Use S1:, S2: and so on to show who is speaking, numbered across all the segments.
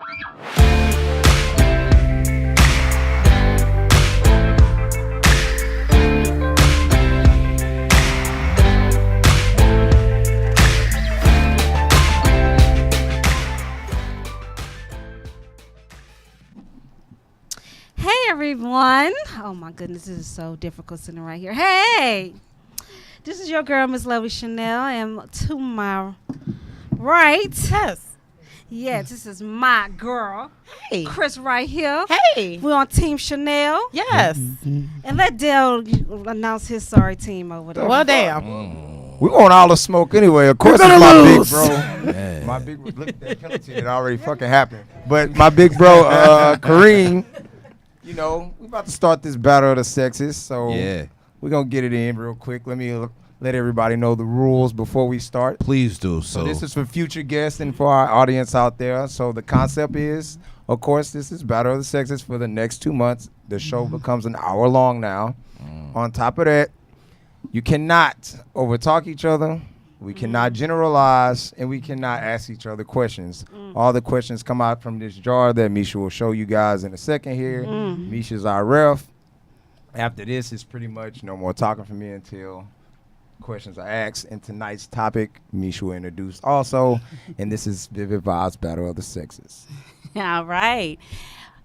S1: Hey everyone. Oh my goodness, this is so difficult sitting right here. Hey, this is your girl, Miss Lovey Chanel, and to my right, yes, this is my girl,
S2: Hey.
S1: Kris right here.
S2: Hey.
S1: We're on Team Chanel.
S2: Yes.
S1: And let Dale announce his sorry team over there.
S2: Well, damn.
S3: We want all the smoke anyway. Of course, it's my big bro. My big look, that penalty that already fucking happened. But my big bro, Kareem, you know, we about to start this battle of the sexes. So we're gonna get it in real quick. Let me let everybody know the rules before we start.
S4: Please do so.
S3: So this is for future guests and for our audience out there. So the concept is, of course, this is battle of the sexes for the next 2 months. The show becomes an hour long now. On top of that, you cannot overtalk each other. We cannot generalize, and we cannot ask each other questions. All the questions come out from this jar that Misha will show you guys in a second here. Misha's our ref. After this, it's pretty much no more talking from me until questions are asked. And tonight's topic, Misha will introduce also, and this is Vivid Vybe's Battle of the Sexes.
S5: All right.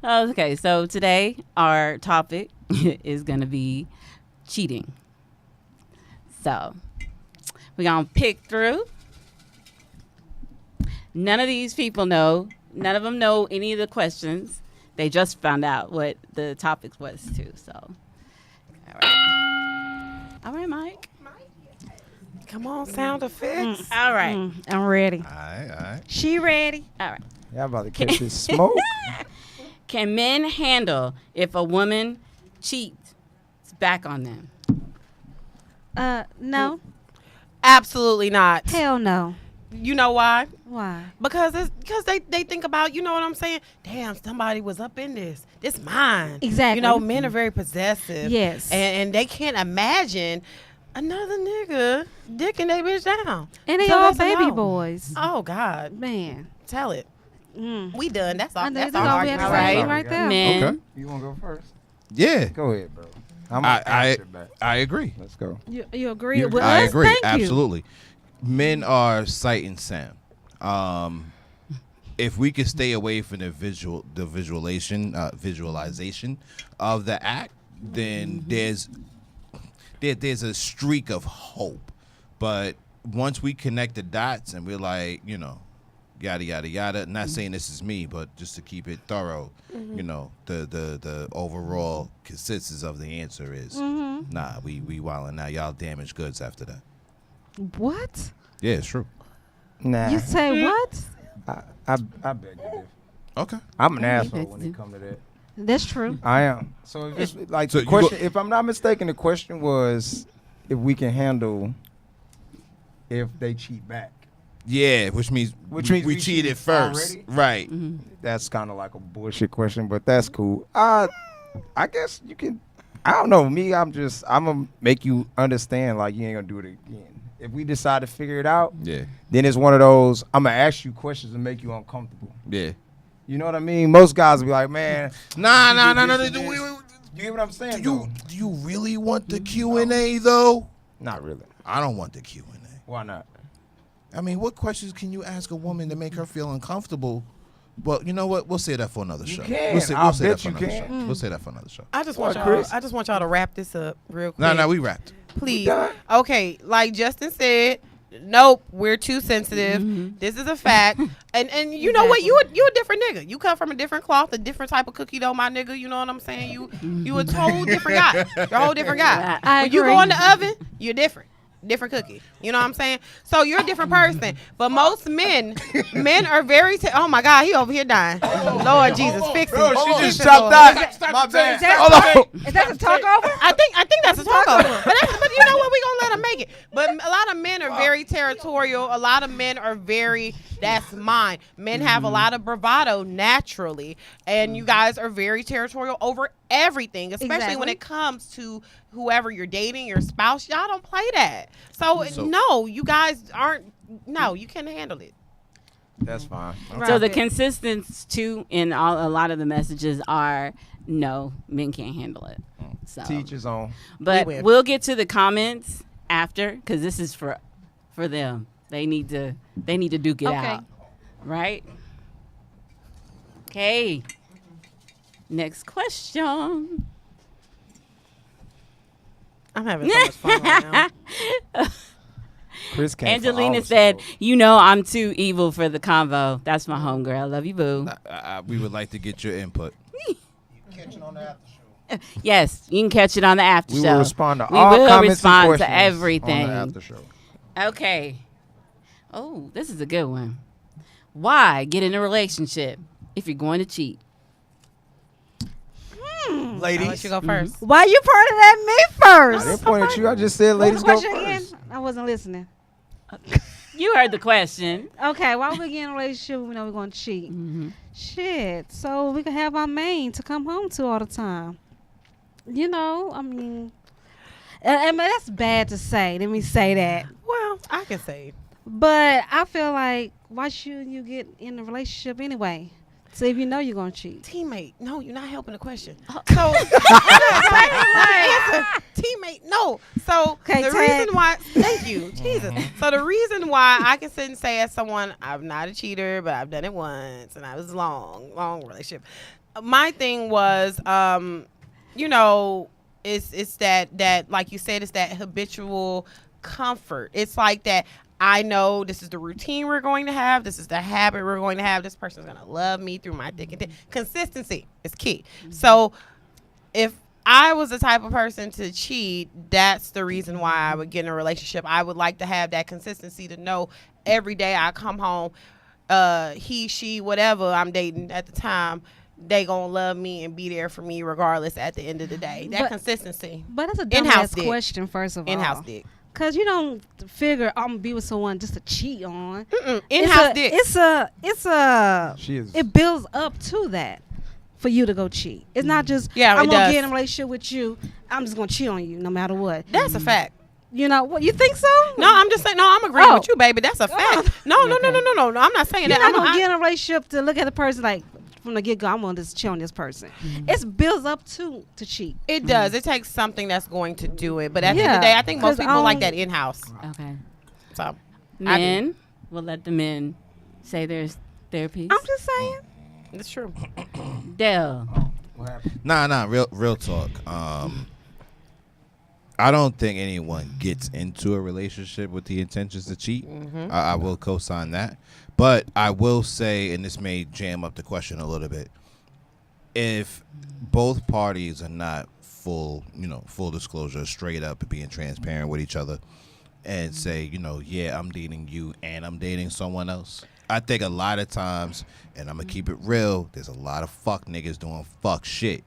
S5: Okay, so today our topic is going to be cheating. So we're going to pick through. None of these people know. None of them know any of the questions. They just found out what the topic was, too. So, all right. All right, Mike.
S2: Come on, sound effects.
S5: All right.
S1: I'm ready.
S4: All right.
S1: She ready.
S5: All right.
S3: Y'all about to catch this smoke.
S5: Can men handle if a woman cheats back on them?
S1: No.
S2: Absolutely not.
S1: Hell no.
S2: You know why?
S1: Why?
S2: Because they think about, you know what I'm saying? Damn, somebody was up in this. This mine.
S1: Exactly.
S2: You know, men are very possessive.
S1: Yes.
S2: And they can't imagine another nigga dicking they bitch down.
S1: And they
S2: So
S1: all
S2: that's a
S1: baby
S2: no.
S1: boys.
S2: Oh, God.
S1: Man.
S2: Tell it. We done. That's
S1: I
S2: all.
S1: know
S2: That's
S1: this
S2: our
S1: all we had
S2: argument,
S1: to say
S2: right?
S1: right there.
S5: Men.
S4: Okay.
S3: You want to go first?
S4: Yeah.
S3: Go ahead, bro.
S4: I agree.
S3: Let's go.
S1: You agree with
S4: I
S1: us?
S4: agree.
S1: Thank you.
S4: Absolutely. Men are sight and sound. If we could stay away from the visualization of the act, then there's a streak of hope. But once we connect the dots and we're like, you know, yada yada yada. Not saying this is me, but just to keep it thorough, you know, the overall consensus of the answer is nah. We wildin' now. Y'all damaged goods after that.
S1: What?
S4: Yeah, it's true.
S3: Nah.
S1: You say what?
S3: I beg to differ.
S4: Okay.
S3: I'm an asshole when it comes to that.
S1: That's true.
S3: I am. So if it's like
S4: So
S3: the
S4: you
S3: question, if I'm not mistaken, the question was if we can handle if they cheat back.
S4: Yeah, which means we cheated
S3: cheated
S4: first,
S3: already?
S4: right?
S3: That's kind of like a bullshit question, but that's cool. I guess you can. I don't know. Me, I'm gonna make you understand like you ain't gonna do it again. If we decide to figure it out,
S4: Yeah,
S3: then it's one of those. I'm gonna ask you questions and make you uncomfortable.
S4: yeah.
S3: You know what I mean? Most guys will be like, man,
S4: Nah.
S3: this and this. You get what I'm saying?
S4: Do you really want the Q&A though?
S3: Not really.
S4: I don't want the Q&A.
S3: Why not?
S4: I mean, what questions can you ask a woman to make her feel uncomfortable? Well, you know what? We'll say that for another show.
S3: can.
S4: We'll say
S3: I'll
S4: that
S3: bet
S4: for
S3: you
S4: another
S3: can.
S4: show. We'll say that for another show.
S2: I just
S3: What,
S2: want
S3: Kris?
S2: y'all to wrap this up real quick.
S4: No, we wrapped.
S2: Please.
S3: done?
S2: Okay, like Justin said, nope, we're too sensitive. This is a fact. And you know what? You a different nigga. You come from a different cloth, a different type of cookie dough, my nigga. You know what I'm saying? You a total different guy. You're a whole different guy.
S1: I
S2: When you
S1: agree.
S2: go in the oven, you're different. Different cookie. You know what I'm saying? So you're a different person. But most men are very, oh my God, he over here dying. Lord Jesus, fix it.
S3: Bro, she
S2: Fix
S3: just
S2: it,
S3: chopped
S2: Lord.
S3: out. My bad. Hold on.
S1: Is that the talk over?
S2: I think that's a talkover. But you know what? We gonna let them make it. But a lot of men are very territorial. A lot of men are very, that's mine. Men have a lot of bravado naturally, and you guys are very territorial over everything, especially when
S1: Exactly.
S2: it comes to whoever you're dating, your spouse. Y'all don't play that. So no, you guys aren't. No, you can't handle it.
S3: That's fine.
S5: So the consistency too in a lot of the messages are no, men can't handle it. So
S3: Teach his own.
S5: but
S2: We win.
S5: we'll get to the comments after because this is for them. They need to duke it
S1: Okay.
S5: out, right? Okay. Next question.
S2: I'm having so much fun right now.
S3: Chris came for all
S5: Angelina
S3: the
S5: said,
S3: smoke.
S5: "You know I'm too evil for the convo. That's my homegirl. I love you, boo."
S4: We would like to get your input.
S5: Yes, you can catch it on the after
S3: We
S5: show.
S3: will respond to
S5: We
S3: all
S5: will
S3: comments
S5: respond
S3: and
S5: to
S3: questions
S5: everything.
S3: on the after show.
S5: Okay. Oh, this is a good one. Why get in a relationship if you're going to cheat?
S2: I'll let
S3: Ladies,
S2: you go first.
S1: Why you part of that me
S3: I
S1: first?
S3: didn't point at you. I just said
S1: What
S3: ladies
S1: was
S3: go
S1: the question
S3: first.
S1: again? I wasn't listening.
S5: You heard the question.
S1: Okay, why would we get in a relationship when we know we're going to cheat?
S5: Mm-hmm.
S1: Shit, so we can have our main to come home to all the time. You know, I mean, and that's bad to say. Let me say that.
S2: Well, I can say.
S1: But I feel like, why shouldn't you get in a relationship anyway? So if you know you're going to cheat.
S2: Teammate, no, you're not helping the question.
S1: Oh.
S2: So, teammate, no. So
S1: Okay,
S2: the
S1: tag.
S2: reason why, thank you, Jesus. So the reason why I can sit and say as someone, I'm not a cheater, but I've done it once, and I was long relationship. My thing was, you know, it's that like you said, it's that habitual comfort. It's like that. I know this is the routine we're going to have. This is the habit we're going to have. This person's going to love me through my thick and thin. Consistency is key. So if I was the type of person to cheat, that's the reason why I would get in a relationship. I would like to have that consistency to know every day I come home, he, she, whatever I'm dating at the time, they gonna love me and be there for me regardless at the end of the day. That
S1: But-
S2: consistency.
S1: But that's a
S2: In-house
S1: dumbass
S2: dick.
S1: question, first of all.
S2: In-house dick.
S1: Because you don't figure I'm going to be with someone just to cheat on.
S2: In-house dick.
S1: It's a,
S3: She is.
S1: it builds up to that for you to go cheat. It's not just,
S2: Yeah,
S1: I'm
S2: it
S1: going to
S2: does.
S1: get in a relationship with you. I'm just going to cheat on you no matter what.
S2: That's a fact.
S1: You know, what you think so?
S2: No, I'm just saying. No, I'm agreeing
S1: Oh.
S2: with you, baby. That's a fact. No. I'm not saying
S1: You're
S2: that.
S1: not going
S2: I'm
S1: to get in a relationship to look at the person like, from the get-go, I'm going to just cheat on this person. It builds up to cheat.
S2: It does. It takes something that's going to do it. But at the end
S1: Yeah,
S2: of the day, I think most
S1: 'cause
S2: people like that in-house.
S5: Okay.
S2: So
S5: Men, we'll let the men say their piece.
S1: I'm just saying.
S2: it's true.
S5: Dell.
S4: Nah, real talk. I don't think anyone gets into a relationship with the intentions to cheat. I will co-sign that. But I will say, and this may jam up the question a little bit, if both parties are not full disclosure, straight up and being transparent with each other and say, yeah, I'm dating you and I'm dating someone else. I think a lot of times, and I'm going to keep it real, there's a lot of fuck niggas doing fuck shit.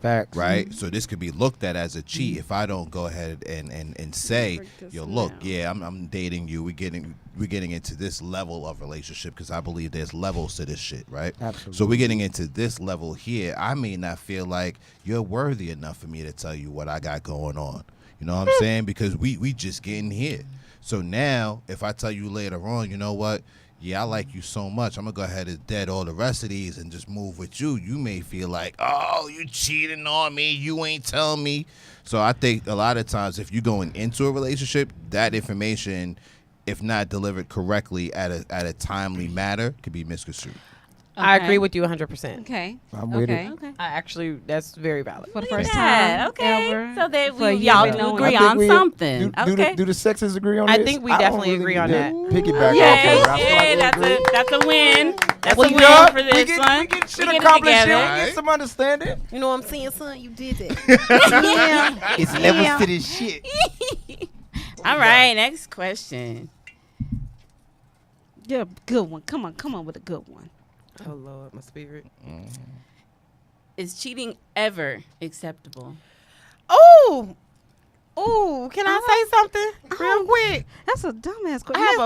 S3: Facts.
S4: Right? So this could be looked at as a cheat if I don't go ahead and say, yo, look, yeah, I'm dating you. We're getting into this level of relationship because I believe there's levels to this shit, right?
S3: Absolutely.
S4: So we're getting into this level here. I may not feel like you're worthy enough for me to tell you what I got going on. You know what I'm saying? Because we just getting here. So now, if I tell you later on, you know what? Yeah, I like you so much. I'm going to go ahead and dead all the rest of these and just move with you. You may feel like, oh, you cheating on me. You ain't telling me. So I think a lot of times if you're going into a relationship, that information, if not delivered correctly at a timely manner, could be misconstrued.
S2: I
S5: Okay.
S2: agree with you 100%.
S1: Okay.
S3: I'm with
S1: okay.
S3: it.
S5: Okay.
S2: That's very valid.
S1: For the
S5: Look at
S1: first
S5: that.
S1: time
S5: Okay.
S1: ever.
S5: So that
S1: for
S5: y'all
S1: you
S5: do
S1: knowing-
S5: agree
S3: I think
S5: on
S3: we-
S5: something.
S3: Do the sexes agree on
S2: I
S3: this?
S2: think we
S3: don't
S2: definitely
S3: really
S2: agree on
S3: need
S2: that.
S3: to Piggyback
S5: Yay,
S3: off of it. I feel like
S5: yeah,
S3: we agree.
S5: that's a win. That's
S3: We
S5: a win
S3: good.
S5: for this
S3: we get,
S5: one.
S3: We get shit
S5: We get it
S3: accomplished here.
S5: together.
S3: We get some understanding.
S2: You know what I'm saying, son? You did it.
S1: Yeah.
S3: It's
S1: levels to
S3: this shit.
S5: All right, next question.
S1: Yeah, good one. Come on with a good one.
S2: Oh, Lord, my spirit.
S5: Is cheating ever acceptable?
S2: Oh, can I say something real quick?
S1: That's a dumbass question.
S2: I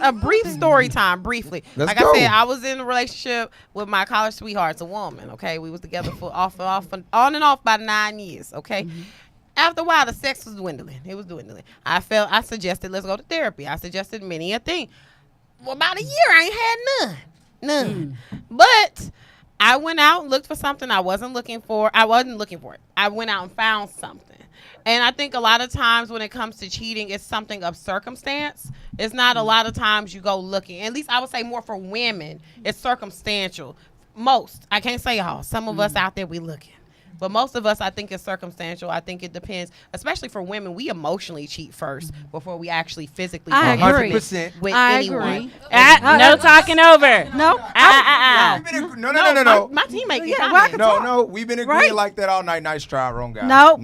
S2: have a brief story time, briefly.
S3: Let's
S2: like
S3: go.
S2: I said, I was in a relationship with my college sweetheart. It's a woman, okay? We was together for on and off about 9 years, okay? After a while, the sex was dwindling. It was dwindling. I suggested let's go to therapy. I suggested many a thing. about a year, I ain't had none. But I went out and looked for something I wasn't looking for. I went out and found something. And I think a lot of times when it comes to cheating, it's something of circumstance. It's not a lot of times you go looking. At least I would say more for women, it's circumstantial. Most. I can't say all. Some of us out there, we looking. But most of us, I think, it's circumstantial. I think it depends, especially for women. We emotionally cheat first before we actually physically
S1: I agree.
S3: 100%.
S2: with
S1: I
S2: anyone.
S1: agree.
S5: No talking over.
S1: No.
S3: No.
S2: My teammate
S1: Yeah,
S2: can
S1: well, I
S2: comment.
S1: can
S3: No, we've been agreeing
S1: Right.
S3: like that all night. Nice try, wrong guy.
S1: No.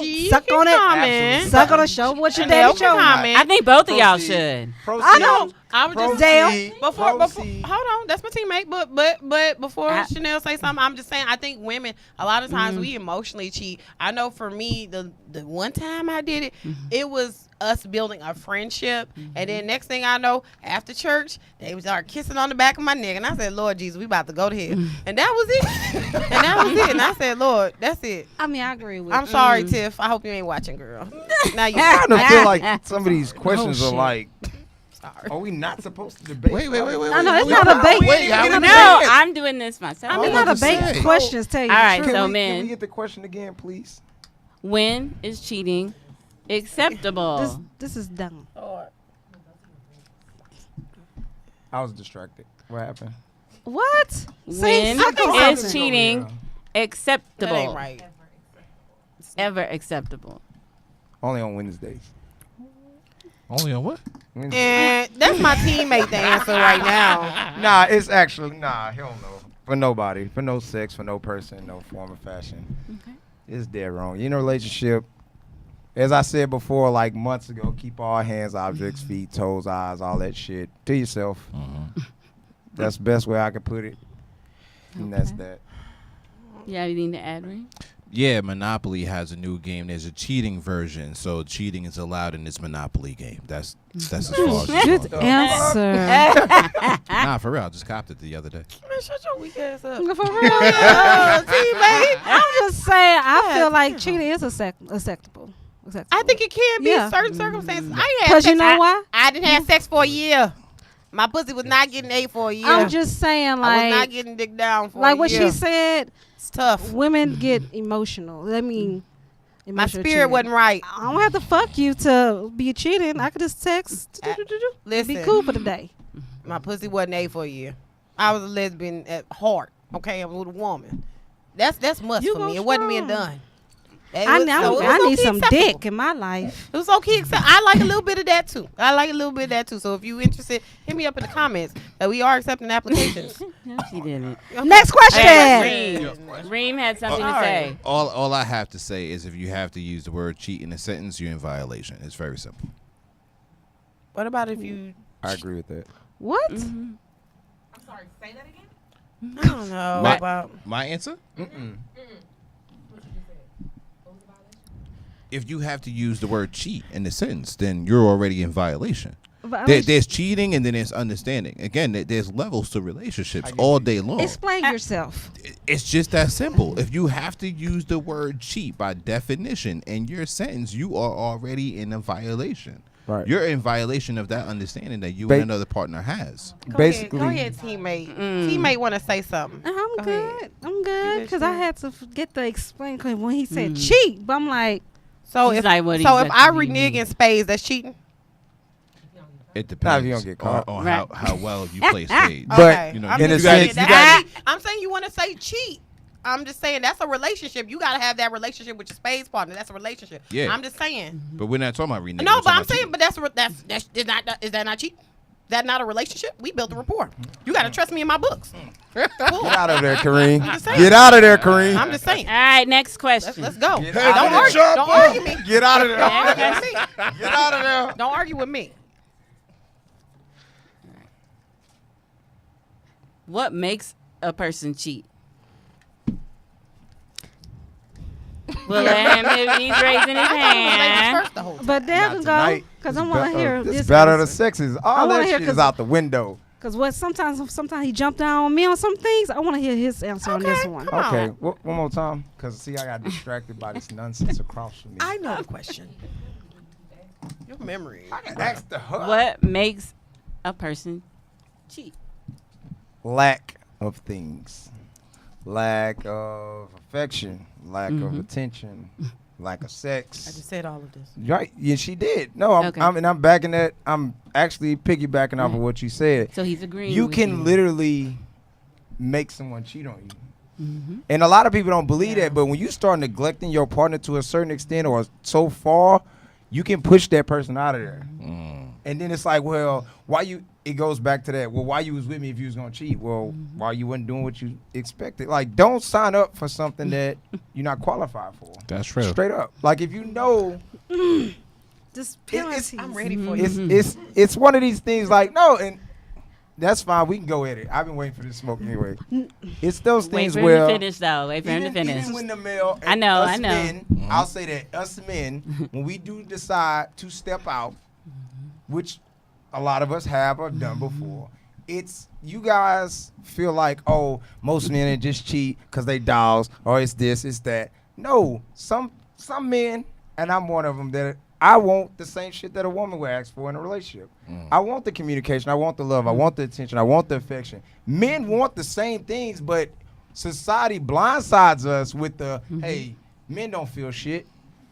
S2: She
S1: Suck
S2: can
S1: on it.
S2: comment.
S1: Suck on it. Show what your
S2: And
S1: daddy
S2: they'll
S1: showed.
S2: comment.
S5: I think both of y'all
S3: Proceed.
S5: should.
S1: I know.
S2: I was just
S1: Dale.
S2: before
S3: Proceed.
S2: hold on, that's my teammate. But before
S5: I-
S2: Chanel say something, I'm just saying I think women a lot of times we emotionally cheat. I know for me the one time I did it, it was us building a friendship, and then next thing I know, after church, they was start kissing on the back of my neck, and I said, Lord Jesus, we about to go to hell, and that was it, and I said, Lord, that's it.
S1: I mean, I agree with
S2: I'm
S1: you.
S2: sorry, Tiff. I hope you ain't watching, girl. Now you
S3: I kind of feel like some of these questions
S1: Oh,
S3: are
S1: shit.
S3: like,
S2: sorry.
S3: are we not supposed to debate?
S4: Wait.
S1: No, it's not a bait.
S3: Wait, how
S1: No,
S3: we
S5: No, I'm doing this myself.
S1: I mean,
S4: I'm
S1: not a
S4: about to
S1: bait.
S4: say.
S1: Questions, tell you
S5: All
S1: the
S5: right,
S1: truth.
S3: Can
S5: so
S3: we
S5: men,
S3: get the question again, please?
S5: when is cheating acceptable?
S1: This is dumb.
S3: I was distracted. What happened?
S1: What?
S5: When
S1: I think
S5: is
S1: something-
S5: cheating
S2: That
S5: acceptable?
S2: ain't right.
S5: Ever acceptable?
S3: Only on Wednesdays.
S4: Only on what?
S3: Wednesdays.
S2: And that's my teammate to answer right now.
S3: Nah, it's actually hell no. For nobody, for no sex, for no person, no form of fashion.
S5: Okay.
S3: It's dead wrong. You know, relationship. As I said before, like months ago, keep all hands, objects, feet, toes, eyes, all that shit to yourself. That's the best way I could put it. And that's
S5: Okay.
S3: that.
S5: You have anything to add, Reem?
S4: Yeah, Monopoly has a new game. There's a cheating version, so cheating is allowed in this Monopoly game. That's as far as it's
S1: Good
S4: going.
S1: answer.
S4: Nah, for real. I just copped it the other day.
S2: Man, shut your weak ass up.
S1: For real.
S2: Teammate.
S1: I'm just saying, I feel like cheating is acceptable.
S2: I think it can be
S1: Yeah.
S2: certain circumstances. I ain't had
S1: Because you
S2: sex.
S1: know why?
S2: I didn't have sex for a year. My pussy was not getting ate for a year.
S1: I'm just saying,
S2: I was not
S1: like
S2: getting dick down for a
S1: what
S2: year.
S1: she said,
S2: It's tough.
S1: women get emotional. I mean,
S2: My
S1: emotional
S2: spirit
S1: cheating.
S2: wasn't right.
S1: I don't have to fuck you to be cheating. I could just text.
S2: Listen.
S1: Be cool for the day.
S2: My pussy wasn't ate for a year. I was a lesbian at heart. Okay, I was with a woman. That's must
S1: You
S2: for
S1: go
S2: me. It wasn't being
S1: strong.
S2: done. It
S1: I
S2: was-
S1: know.
S2: so it
S1: I
S2: was
S1: need
S2: okay
S1: some
S2: acceptable.
S1: dick in my life.
S2: It was okay. I like a little bit of that too. So if you interested, hit me up in the comments. We are accepting applications.
S5: No, she didn't.
S1: Next question.
S5: Reem had something to say.
S4: All I have to say is if you have to use the word cheat in a sentence, you're in violation. It's very simple.
S2: What about if you?
S3: I agree with that.
S1: What?
S2: I'm sorry. Say that again. I don't know
S4: My-
S2: about.
S4: My answer? If you have to use the word cheat in the sentence, then you're already in violation.
S1: But I mean,
S4: There's cheating and then there's understanding. Again, there's levels to relationships
S3: get
S4: all
S3: you.
S4: day long.
S1: explain yourself.
S4: It's just that simple. If you have to use the word cheat by definition in your sentence, you are already in a violation.
S3: Right.
S4: You're in violation of that understanding that you
S3: Ba-
S4: and another partner has.
S3: Basically,
S2: go ahead, teammate. Teammate want to say something.
S1: I'm
S2: Go
S1: good.
S2: ahead.
S1: I'm good
S2: good,
S1: because I
S2: Shannon.
S1: had to get to explain 'cause when he said cheat, but I'm like,
S2: So
S5: He's
S2: if
S5: like, what
S2: if I
S5: exactly do you
S2: renege
S5: mean?
S2: in spades, that's cheating.
S4: It depends
S3: you don't get caught.
S4: on
S5: Right.
S4: how well you play spades.
S3: But,
S2: Okay.
S4: you know,
S2: I'm
S3: in
S2: just
S3: a
S2: saying
S3: sense,
S2: that-
S3: you gotta
S2: I'm saying you want to say cheat. I'm just saying that's a relationship. You got to have that relationship with your spades partner. That's a relationship.
S4: Yeah.
S2: I'm just saying.
S4: But we're not talking about reneging.
S2: No,
S4: we're
S2: but I'm
S4: talking
S2: saying,
S4: about
S2: but that's is that not cheat? That not a relationship? We built a rapport. You got to trust me in my books.
S3: get out of there, Kareem.
S2: just saying.
S3: Get out of there, Kareem.
S2: I'm just saying.
S5: All right, next question.
S2: Let's go.
S3: Get
S2: Don't
S3: out of
S2: argue.
S3: there.
S2: Don't argue me.
S3: Get out of there.
S2: Don't argue with me.
S3: Get out of there.
S2: Don't argue with me.
S5: What makes a person cheat? We'll let him if he's raising his
S2: Ladies
S5: hand.
S2: first the whole time.
S1: but Dad
S3: Not
S1: can go
S3: tonight.
S1: because I want to hear
S3: This
S1: this.
S3: battle of the sexes.
S1: I
S3: All
S1: wanna
S3: that
S1: hear
S3: shit is
S1: 'cause-
S3: out the window.
S1: Because what sometimes he jumped down on me on some things. I want to hear his answer on this one.
S2: come on.
S3: Okay, one more time. Because, see, I got distracted by this nonsense across from me.
S2: I know the question. Your memory.
S3: Ask the hub.
S5: What makes a person cheat?
S3: Lack of things. Lack of affection. Lack of attention. Lack of sex.
S2: I just said all of this.
S3: Right. Yeah, she did. No, I'm backing that. I'm actually piggybacking off of what you said.
S5: So he's agreeing.
S3: You
S5: with
S3: can literally make someone cheat on you. And a lot of people don't believe that, but when you start neglecting your partner to a certain extent or so far, you can push that person out of there. And then it's like, well, why you, it goes back to that, well, why you was with me if you was going to cheat? Well, why you wasn't doing what you expected? Like, don't sign up for something that you're not qualified for.
S4: That's true.
S3: Straight up. Like, if you know,
S1: Just
S2: I'm ready for you.
S3: it's one of these things like, no, and that's fine. We can go at it. I've been waiting for this smoke anyway. It's those
S5: Wait
S3: things
S5: for him
S3: where
S5: to finish, though. Wait for him to finish.
S3: even when the male,
S5: I know,
S3: us
S5: I know.
S3: Men, I'll say that us men, when we do decide to step out, which a lot of us have or done before, it's you guys feel like, oh, most men just cheat because they dogs, or it's this, it's that. No, some men, and I'm one of them, that I want the same shit that a woman would ask for in a relationship. I want the communication, I want the love, I want the attention, I want the affection. Men want the same things, but society blindsides us with the, hey, men don't feel shit.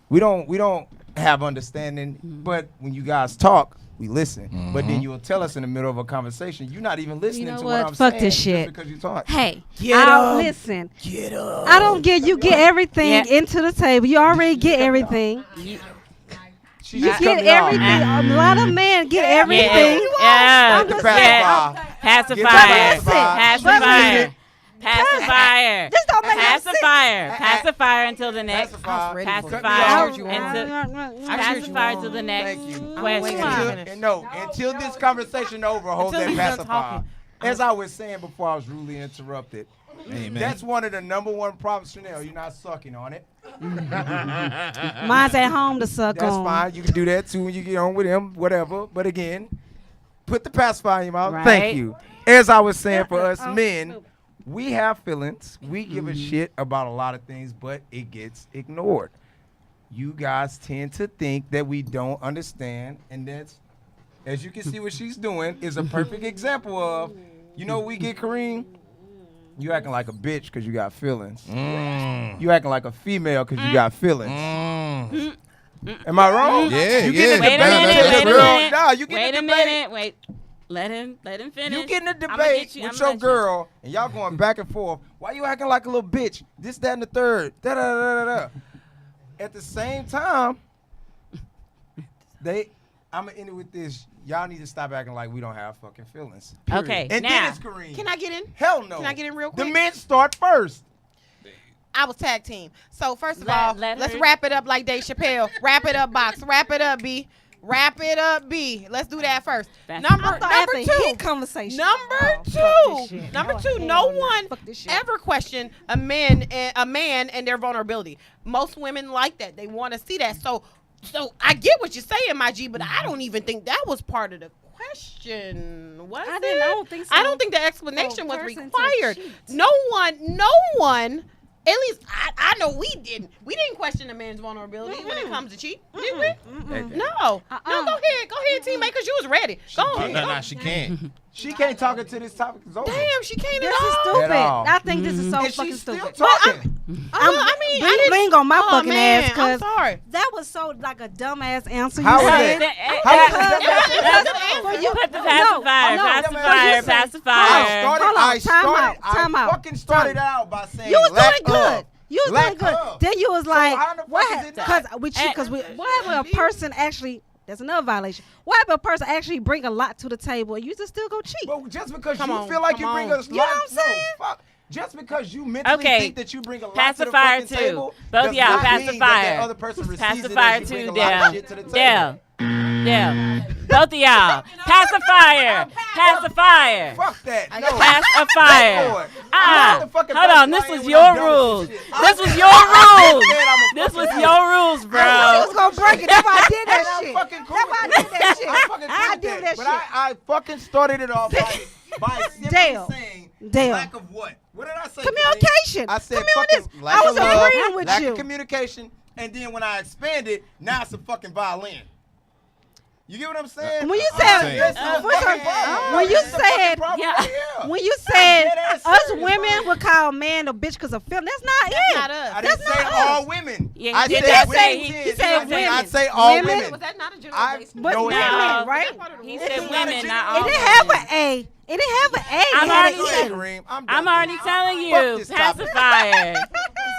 S3: We don't have understanding, but when you guys talk, we listen. But then you'll tell us in the middle of a conversation, you're not even listening
S1: know
S3: to
S1: what?
S3: what I'm
S1: Fuck
S3: saying.
S1: this shit.
S3: Just because you talk.
S1: Hey,
S3: Get 'em.
S1: listen.
S3: Get up.
S1: I don't get you get everything
S5: Yeah.
S1: into the table. You already get everything.
S3: She
S1: You
S3: just cut
S1: get
S3: me off.
S1: everything. A lot of men get everything.
S5: Yeah.
S3: Get the
S5: Yeah.
S3: pacifier.
S5: Pacifier. Pacifier.
S1: This don't make no sense.
S5: Pacifier until the next.
S3: Pacifier.
S5: Pacifier
S3: Cut me
S5: until
S3: off.
S5: pacifier until the next
S3: Thank you.
S5: question.
S3: Until this conversation over, hold
S2: Until
S3: that
S2: he's done
S3: pacifier.
S2: talking.
S3: As I was saying before I was rudely interrupted,
S4: Amen.
S3: that's one of the number one problems, Chanel. You're not sucking on it.
S1: Mine's at home to suck
S3: That's
S1: on.
S3: fine. You can do that too when you get on with him, whatever. But again, put the pacifier in your mouth.
S5: Right.
S3: Thank you. As I was saying, for us men, we have feelings. We give a shit about a lot of things, but it gets ignored. You guys tend to think that we don't understand, and that's, as you can see what she's doing, is a perfect example of, you know, we get Kareem. You acting like a bitch because you got feelings. You acting like a female because you got feelings. Am I wrong?
S4: Yeah,
S3: you
S4: yeah.
S3: Get in
S5: Wait a
S3: the
S5: minute,
S3: debate.
S5: wait a
S3: Girl,
S5: minute.
S3: Nah, you get
S5: Wait
S3: in
S5: a
S3: the debate.
S5: minute. Wait. Let him finish.
S3: You get in the
S5: I'ma
S3: debate
S5: get you-
S3: with
S5: I'ma
S3: your
S5: let you.
S3: girl, and y'all going back and forth. Why you acting like a little bitch? This, that, and the third. Da da da da da. At the same time, I'm gonna end it with this. Y'all need to stop acting like we don't have fucking feelings. Period.
S5: Okay,
S3: And
S5: now-
S3: then it's Kareem.
S2: Can I get in?
S3: Hell no.
S2: Can I get in real
S3: The
S2: quick?
S3: men start first.
S2: I was tag team. So first of
S5: Let-
S2: all,
S5: let
S2: let's
S5: her-
S2: wrap it up like Dave Chappelle. Wrap it up, box. Wrap it up, B. Wrap it up, B. Let's do that first.
S5: That's-
S2: Number
S1: I thought after
S2: two.
S1: heat conversation.
S2: Number
S1: Oh, fuck this
S2: two.
S1: shit.
S2: Number
S1: Oh,
S2: two.
S1: hell
S2: No
S1: no.
S2: one
S1: Fuck this shit.
S2: ever questioned a man and their vulnerability. Most women like that. They want to see that. So I get what you're saying, my G, but I don't even think that was part of the question. Was
S1: I
S2: it?
S1: don't think so.
S2: I don't think the explanation was
S1: person to
S2: required.
S1: cheat.
S2: No one. At least I know we didn't. We didn't question a man's vulnerability when it comes to cheat, did we? No. No, go ahead, teammate, because you was ready. Go on.
S4: No, she can't.
S3: She can't talk until this topic is over.
S2: Damn, she can't
S1: This
S2: at
S1: is
S2: all.
S1: stupid.
S3: At all.
S1: I think this is so
S3: And
S1: fucking
S3: she's still
S1: stupid.
S3: talking.
S2: I mean, I didn't.
S1: Bling on my
S2: Oh,
S1: fucking
S2: man,
S1: ass,
S2: I'm
S1: cause
S2: sorry.
S1: that was so like a dumbass answer.
S3: How
S1: you
S3: was
S1: said.
S3: it?
S5: You put the pacifier, pacifier, pacifier.
S1: Time out.
S3: fucking started out by saying
S1: You was
S3: lack
S1: doing good.
S3: of.
S1: You was
S3: Lack
S1: doing good.
S3: of.
S1: Then you was like,
S3: how the fuck
S1: what?
S3: is it not?
S1: Because what if a person actually? That's another violation. What if a person actually bring a lot to the table and you just still go cheat?
S3: But just because
S2: Come
S3: you
S2: on,
S3: feel like you
S2: come
S3: bring
S2: on.
S3: a lot,
S1: You know what I'm saying?
S3: no, fuck. Just because you mentally
S5: Okay.
S3: think that you bring a lot
S5: Pacifier
S3: to the fucking
S5: two.
S3: table,
S5: Both
S3: does
S5: y'all,
S3: not mean that
S5: pacifier.
S3: other person receives
S5: Pacifier
S3: it as you
S5: two,
S3: bring a lot of
S5: Dale.
S3: shit to the table.
S5: Dale. Both of y'all. Pacifier. Pacifier.
S3: Fuck that. No.
S5: Pacifier.
S3: Go for it. I'm not the fucking
S5: Hold on. This
S3: pacifier
S5: was
S3: when
S5: your
S3: I'm done with
S5: rules.
S3: this shit.
S5: This was your rules. This was
S3: fucking
S5: your rules,
S1: I
S5: bro.
S1: was gonna break it. That's why I did that
S3: I'm
S1: shit.
S3: fucking cool
S1: That's why I
S3: with
S1: did that shit.
S3: I'm fucking cool
S1: I
S3: with
S1: did that
S3: But
S1: shit.
S3: I fucking started it off by simply
S1: Dale.
S3: saying
S1: Dale.
S3: lack of what? What did I say?
S1: Communication.
S3: I said
S1: Communication.
S3: fucking lack
S1: I was
S3: of love,
S1: agreeing with
S3: lack
S1: you.
S3: of communication, and then when I expanded, now it's a fucking violin. You get what I'm saying?
S1: When you
S4: I'm
S1: said,
S4: saying-
S1: when you said,
S5: Yeah.
S1: when you said
S3: dead ass
S1: us
S3: serious,
S1: women
S3: bro.
S1: would call a man a bitch because of feeling, that's not it.
S2: Not us.
S3: I didn't
S1: That's
S3: say
S1: not
S3: all
S1: us.
S3: women.
S5: Yeah,
S3: I
S5: he
S3: said
S5: did
S3: women.
S5: say-
S1: he said
S3: I did not
S1: women.
S3: say all
S1: Women?
S3: women.
S2: Was that not a
S3: I,
S2: generalization?
S1: But
S3: no, it's
S1: women,
S3: not.
S1: right?
S5: He
S3: It's
S5: said
S3: not a
S5: women,
S3: gen-
S5: not
S1: It
S5: all
S1: didn't have
S5: women.
S1: an A. It didn't have an A.
S5: I'm
S1: It had
S5: already
S1: an
S5: saying-
S1: E.
S3: Kareem, I'm
S5: I'm
S3: done.
S5: already telling
S3: Fuck
S5: you,
S3: this topic.
S5: pacifier. All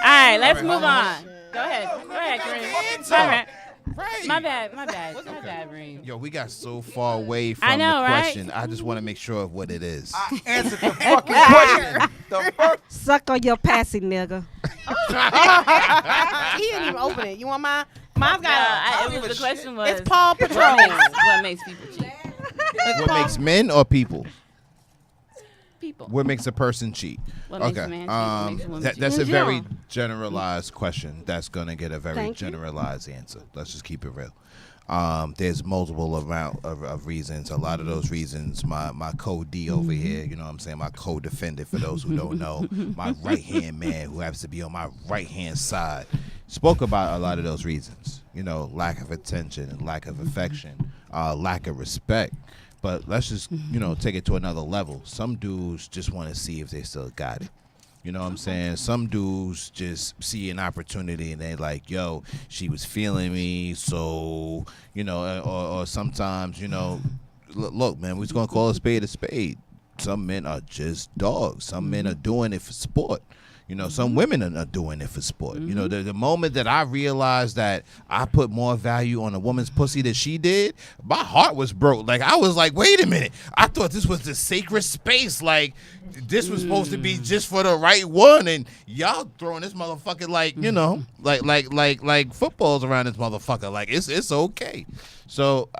S5: right, let's
S3: All right,
S5: move
S3: hold
S5: on.
S3: on.
S5: Go ahead,
S3: Fucking
S5: Kareem.
S3: talk.
S4: Right.
S5: My bad, Reem.
S4: Yo, we got so far away from
S5: I know,
S4: the
S5: right?
S4: question. I just want to make sure of what it is.
S3: I answered the fucking question. The fuck?
S1: Suck on your passy, nigga.
S2: He didn't even open it. You want mine? Mine's got
S5: The question was,
S2: It's Paw Patrol.
S5: what makes people cheat?
S4: What makes men or people?
S5: People.
S4: What makes a person cheat?
S5: What makes a man cheat? What makes a woman cheat?
S4: That's a
S1: In
S4: very
S1: general.
S4: generalized question. That's gonna get a very
S1: Thank you.
S4: generalized answer. Let's just keep it real. There's multiple amount of reasons. A lot of those reasons, my co-D over here, you know what I'm saying, my co-defendant, for those who don't know, my right-hand man who happens to be on my right-hand side, spoke about a lot of those reasons. You know, lack of attention and lack of affection, lack of respect. But let's just, take it to another level. Some dudes just want to see if they still got it. You know what I'm saying? Some dudes just see an opportunity and they like, yo, she was feeling me. So, or sometimes, look, man, we're just going to call a spade a spade. Some men are just dogs. Some men are doing it for sport. Some women are doing it for sport. The moment that I realized that I put more value on a woman's pussy than she did, my heart was broke. Like, I was like, wait a minute. I thought this was the sacred space. Like, this was supposed to be just for the right one. And y'all throwing this motherfucker like footballs around this motherfucker. Like, it's okay. So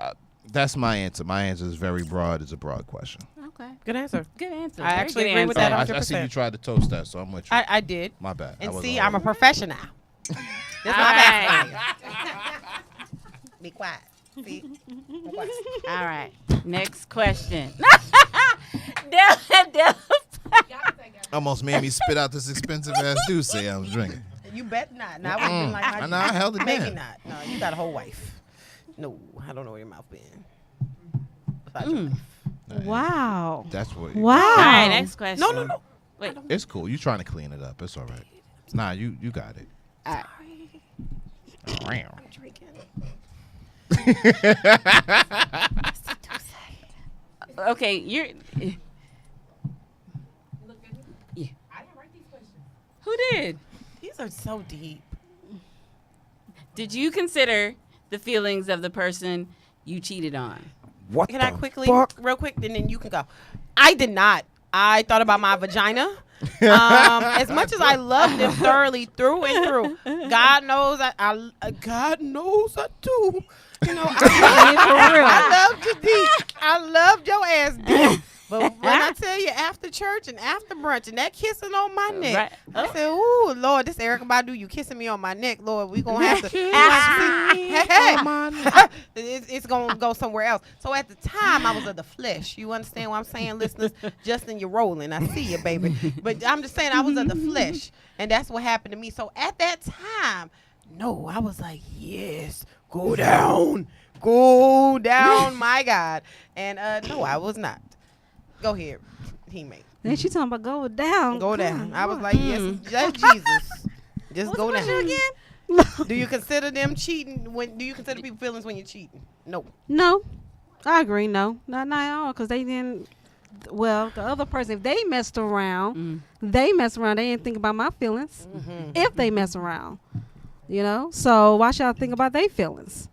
S4: that's my answer. My answer is very broad. It's a broad question.
S5: Okay.
S2: Good answer.
S5: Good answer.
S2: I
S5: Very
S2: actually
S5: good
S2: agree with
S5: answer.
S2: that.
S4: I see you
S2: 100%.
S4: tried to toast that, so I'm with you.
S2: I did.
S4: My bad.
S2: And
S4: I wasn't
S2: see,
S4: on
S2: I'm a
S4: it.
S2: professional. This
S5: All
S2: my bad.
S5: right.
S2: Be quiet. See? Be quiet.
S5: All right. Next question. Del-
S4: Almost made me spit out this expensive ass juice I was drinking.
S2: You bet not. Now I would have been like,
S4: I know, I held it
S2: maybe
S4: down.
S2: not. No, you got a whole wife. No, I don't know where your mouth been. Besides your wife.
S1: Wow.
S4: That's what.
S1: Wow.
S5: All right, next question.
S2: No.
S5: Wait.
S4: It's cool. You trying to clean it up. It's all right. Nah, you got it.
S5: All right.
S2: I'm drinking.
S5: Okay, you're. Yeah. Who did?
S2: These are so deep.
S5: Did you consider the feelings of the person you cheated on?
S3: What
S2: Can
S3: the
S2: I quickly,
S3: fuck?
S2: real quick, and then you can go. I did not. I thought about my vagina. As much as I love them thoroughly through and through, God knows God knows I do. I loved you deep. I loved your ass deep. But when I tell you after church and after brunch and that kissing on my neck,
S5: Right.
S2: I said, "Ooh, Lord, this Erica Badu, you kissing me on my neck, Lord. We gonna have to, it's gonna go somewhere else." So at the time, I was of the flesh. You understand what I'm saying, listeners? Justin, you're rolling. I see you, baby. But I'm just saying, I was of the flesh, and that's what happened to me. So at that time, no, I was like, yes, go down, my God. And no, I was not. Go ahead, teammate.
S1: Then she talking about go down.
S2: Go down. I was like, yes, just Jesus. Just go
S1: What's the
S2: down.
S1: question again?
S2: Do you consider them cheating? Do you consider people feelings when you're cheating? No.
S1: No, I agree. No, not at all. Because they didn't. Well, the other person, if they messed around, they didn't think about my feelings. If they mess around, So why should I think about their feelings?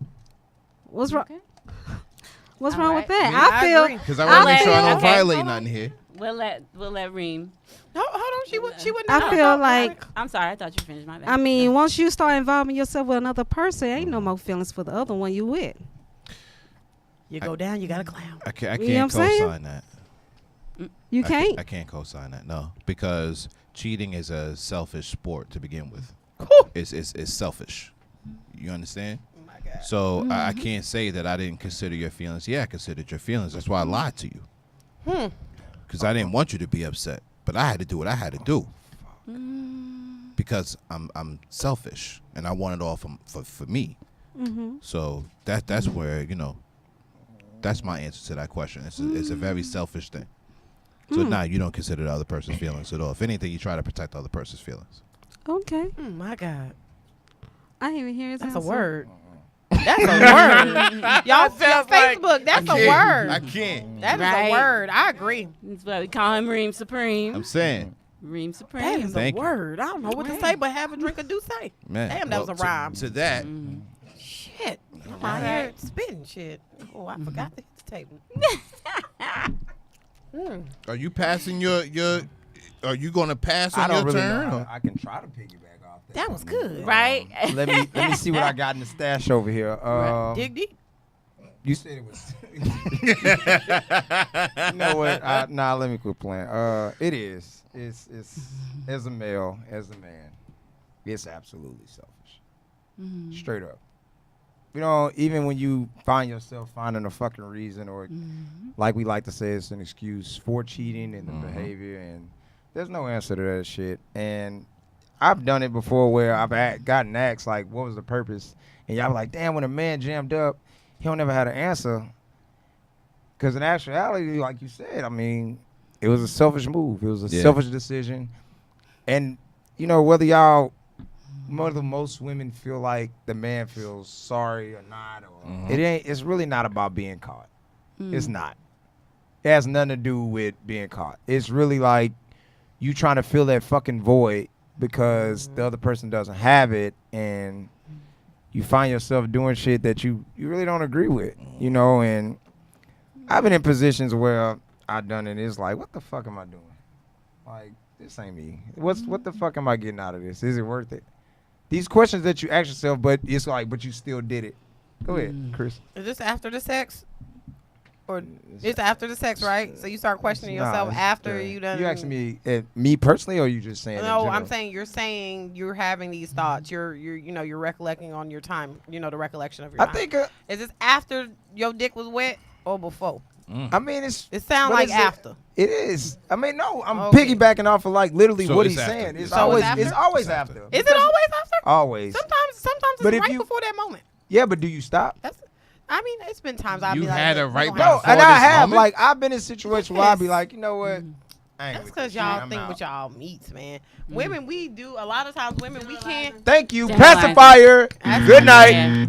S1: What's wrong?
S5: Okay.
S1: What's
S5: All
S1: wrong
S5: right.
S1: with that?
S2: Yeah, I
S1: I feel.
S2: agree.
S4: Because I want to make sure I don't
S5: Okay.
S4: violate
S5: Hold on.
S4: nothing here.
S5: We'll let Reem.
S2: Hold on. She wouldn't.
S1: I feel like.
S5: I'm sorry, I thought you finished my bad.
S1: I mean, once you start involving yourself with another person, ain't no more feelings for the other one you with.
S2: You go down, you got a clown.
S4: I
S1: You know
S4: can't
S1: what I'm saying?
S4: co-sign that.
S1: You can't.
S4: I can't co-sign that. No, because cheating is a selfish sport to begin with.
S2: Whew.
S4: It's selfish. You understand?
S2: Oh my God.
S4: So I can't say that I didn't consider your feelings. Yeah, I considered your feelings. That's why I lied to you. Because I didn't want you to be upset, but I had to do what I had to do. Because I'm selfish and I want it all for me. So that's where That's my answer to that question. It's a very selfish thing. So you don't consider the other person's feelings at all. If anything, you try to protect the other person's feelings.
S1: Okay.
S2: My God.
S1: I didn't even hear his
S2: That's a
S1: answer.
S2: word. That's a word. Y'all Facebook, that's a word.
S4: I can't.
S2: That is
S5: Right.
S2: a word. I agree.
S5: That's why we call him Reem Supreme.
S4: I'm saying.
S5: Reem
S2: That
S5: Supreme.
S2: is
S4: Thank
S2: a
S4: you.
S2: word. I don't know what to say, but have a drink of Douce.
S4: Man,
S2: Damn, that was a rhyme.
S4: To that,
S2: Shit. I'm out here spitting shit. Oh, I forgot to hit the table.
S4: are you passing your? Are you going to pass
S3: I
S4: on
S3: don't
S4: your
S3: really
S4: turn?
S3: know.
S4: or-
S3: I can try to piggyback off that.
S2: That was good.
S5: Right?
S3: Let me see what I got in the stash over here.
S2: Dig deep.
S3: You said it was. You know what? Let me quit playing. It is. It's as a male, as a man, it's absolutely selfish. Straight up. You know, even when you find yourself finding a fucking reason, or like we like to say, it's an excuse for cheating and the behavior, and there's no answer to that shit. And I've done it before where I've gotten asked, like, what was the purpose? And y'all be like, damn, when a man jammed up, he don't never had an answer. Because in actuality, like you said, I mean, it was a selfish move. It was a selfish decision. And, you know, whether most women feel like the man feels sorry or not, or it's really not about being caught. It's not. It has nothing to do with being caught. It's really like you trying to fill that fucking void because the other person doesn't have it, and you find yourself doing shit that you really don't agree with, you know. And I've been in positions where I've done it. It's like, what the fuck am I doing? Like, this ain't me. What the fuck am I getting out of this? Is it worth it? These questions that you ask yourself, but it's like, but you still did it. Go ahead, Kris.
S2: Is this after the sex? Or it's after the sex, right? So you start questioning yourself after you done.
S3: You asking me, me personally, or you just saying?
S2: No, I'm saying you're having these thoughts. You're recollecting on your time. You know, the recollection of your time.
S3: I think.
S2: Is this after your dick was wet or before?
S3: I mean, it
S2: sounds like after.
S3: It is. I mean, no, I'm
S2: Okay.
S3: piggybacking off of like literally
S4: So
S3: what
S4: it's
S3: he's
S4: after.
S3: saying. It's
S2: So
S3: always
S2: it's after?
S3: it's always after.
S2: Is it always after?
S3: Always.
S2: Sometimes
S3: But
S2: it's
S3: if
S2: right
S3: you-
S2: before that moment.
S3: Yeah, but do you stop?
S2: I mean, it's been times I've
S4: You
S2: be like,
S4: had
S2: look,
S4: a right
S2: we
S3: No,
S2: gonna
S4: before
S3: and I
S4: this
S3: have.
S4: moment?
S3: Like, I've been in situations where I'd be like, you know what? I ain't
S2: That's
S3: with
S2: because
S3: this
S2: y'all
S3: shit. I'm
S2: think
S3: out.
S2: with y'all meats, man. Women, we do a lot of times. Women, we can't.
S3: Thank you,
S5: Generalizing.
S3: pacifier. Good night.
S5: Yeah.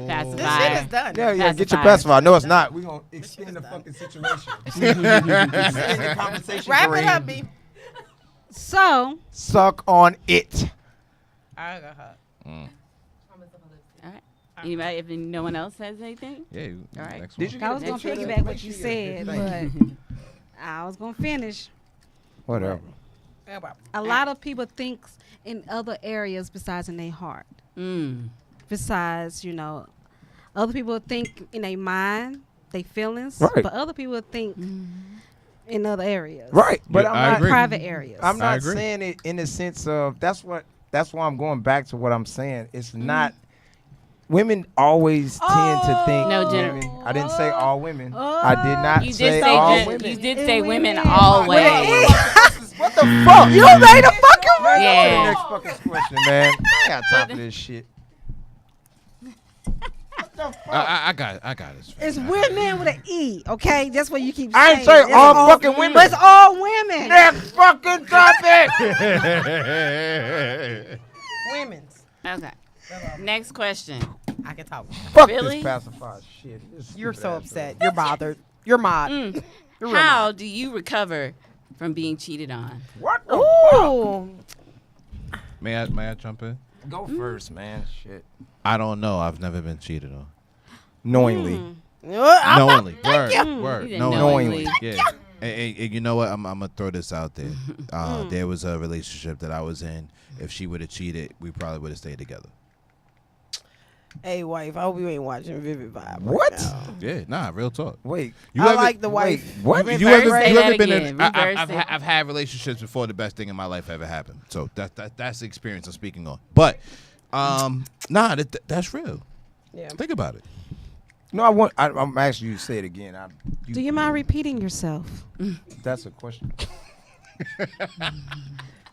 S2: This
S5: Pacifier.
S2: shit is done.
S3: Yeah, get your
S5: Pacifier.
S3: pacifier. No, it's not. We're going to extend the fucking situation. Extend the conversation.
S2: Wrap it
S3: Kareem.
S2: up, B.
S1: So,
S3: Suck on it.
S2: I got her.
S5: All right. Anybody, if no one else has anything?
S4: Yeah.
S5: All right.
S4: Next
S3: Did
S4: one.
S3: you
S1: I was going to piggyback what you said, but I was going to finish.
S3: Whatever.
S1: A lot of people think in other areas besides in their heart. Besides, you know, other people think in their mind, their feelings,
S3: Right.
S1: but other people think in other areas.
S3: Right. But
S4: Yeah,
S3: I'm
S4: I
S3: not
S4: agree.
S1: Private areas.
S3: I'm
S4: I
S3: not
S4: agree.
S3: saying it in the sense of that's why I'm going back to what I'm saying. It's not women always tend to think
S5: No,
S3: women. I didn't say all women.
S1: Oh.
S3: I did not
S5: You
S3: say
S5: did
S3: all
S5: say
S3: women.
S5: you did say women
S1: Women.
S5: always.
S3: What the fuck? You made a fucking
S5: Yeah.
S3: yeah. Next fucking question, man. I got time for this shit.
S4: I got this.
S1: It's women with an E, okay? That's what you keep
S3: I
S1: saying.
S3: ain't say
S1: It's
S3: all fucking women.
S1: But it's all women.
S3: Next fucking topic.
S2: Women's.
S5: Okay. Next question.
S2: I can talk.
S3: Fuck
S5: Really?
S3: this pacifier shit. This
S2: You're
S3: stupid
S2: so
S3: ass
S2: upset. You're bothered. You're mod. You're real
S5: How
S2: mod.
S5: do you recover from being cheated on?
S3: What the fuck?
S2: Ooh.
S4: May I jump in?
S3: Go first, man. Shit.
S4: I don't know. I've never been cheated on.
S3: Knowingly.
S4: Knowingly. Word. Word.
S5: You said
S3: knowingly.
S4: Yeah. And you know what? I'm gonna throw this out there. There was a relationship that I was in. If she would have cheated, we probably would have stayed together.
S2: Hey, wife. I hope you ain't watching Vivid Vybe.
S3: What?
S2: Right now.
S4: Yeah. Nah. Real talk.
S3: Wait.
S2: I like the wife.
S3: What?
S5: Reverse
S4: You ever
S5: that
S4: been
S5: again.
S4: in?
S5: Reverse
S4: I've
S5: it.
S4: I've had relationships before the best thing in my life ever happened. So that's the experience I'm speaking on. But that's real.
S2: Yeah.
S4: Think about it.
S3: No, I'm asking you to say it again.
S1: Do you mind repeating yourself?
S3: That's a question.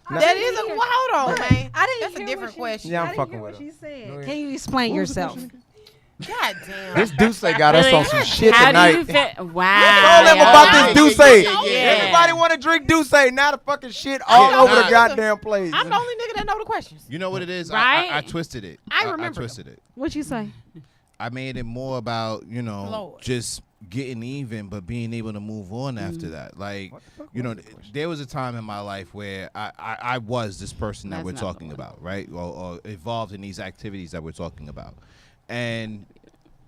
S2: That is a hold on, man.
S1: I didn't
S2: That's a
S1: hear
S2: different
S1: what she-
S2: question.
S3: Yeah, I'm
S1: I didn't
S3: fucking
S1: hear
S3: with
S1: what
S3: her.
S1: she said.
S3: Go ahead.
S1: Can you explain
S3: What was the
S1: yourself?
S3: question
S2: God damn.
S3: This Duce got us
S5: Really?
S3: on some shit
S5: How
S3: tonight.
S5: do you feel? Wow.
S3: Told them about
S4: Yeah.
S3: this Duce.
S4: Yeah.
S3: Everybody want to drink Duce. Now the fucking shit all
S4: Yeah,
S3: over
S4: nah.
S3: the goddamn place.
S2: I'm the only nigga that know the questions.
S4: You know what it is?
S5: Right?
S4: I twisted it.
S2: I remember
S4: I twisted it.
S1: What you say?
S4: I made it more about,
S2: Lord.
S4: just getting even, but being able to move on after that. Like, there was a time in my life where I was this person that
S5: That's
S4: we're
S5: not
S4: talking
S5: the one.
S4: about, right? Or involved in these activities that we're talking about. And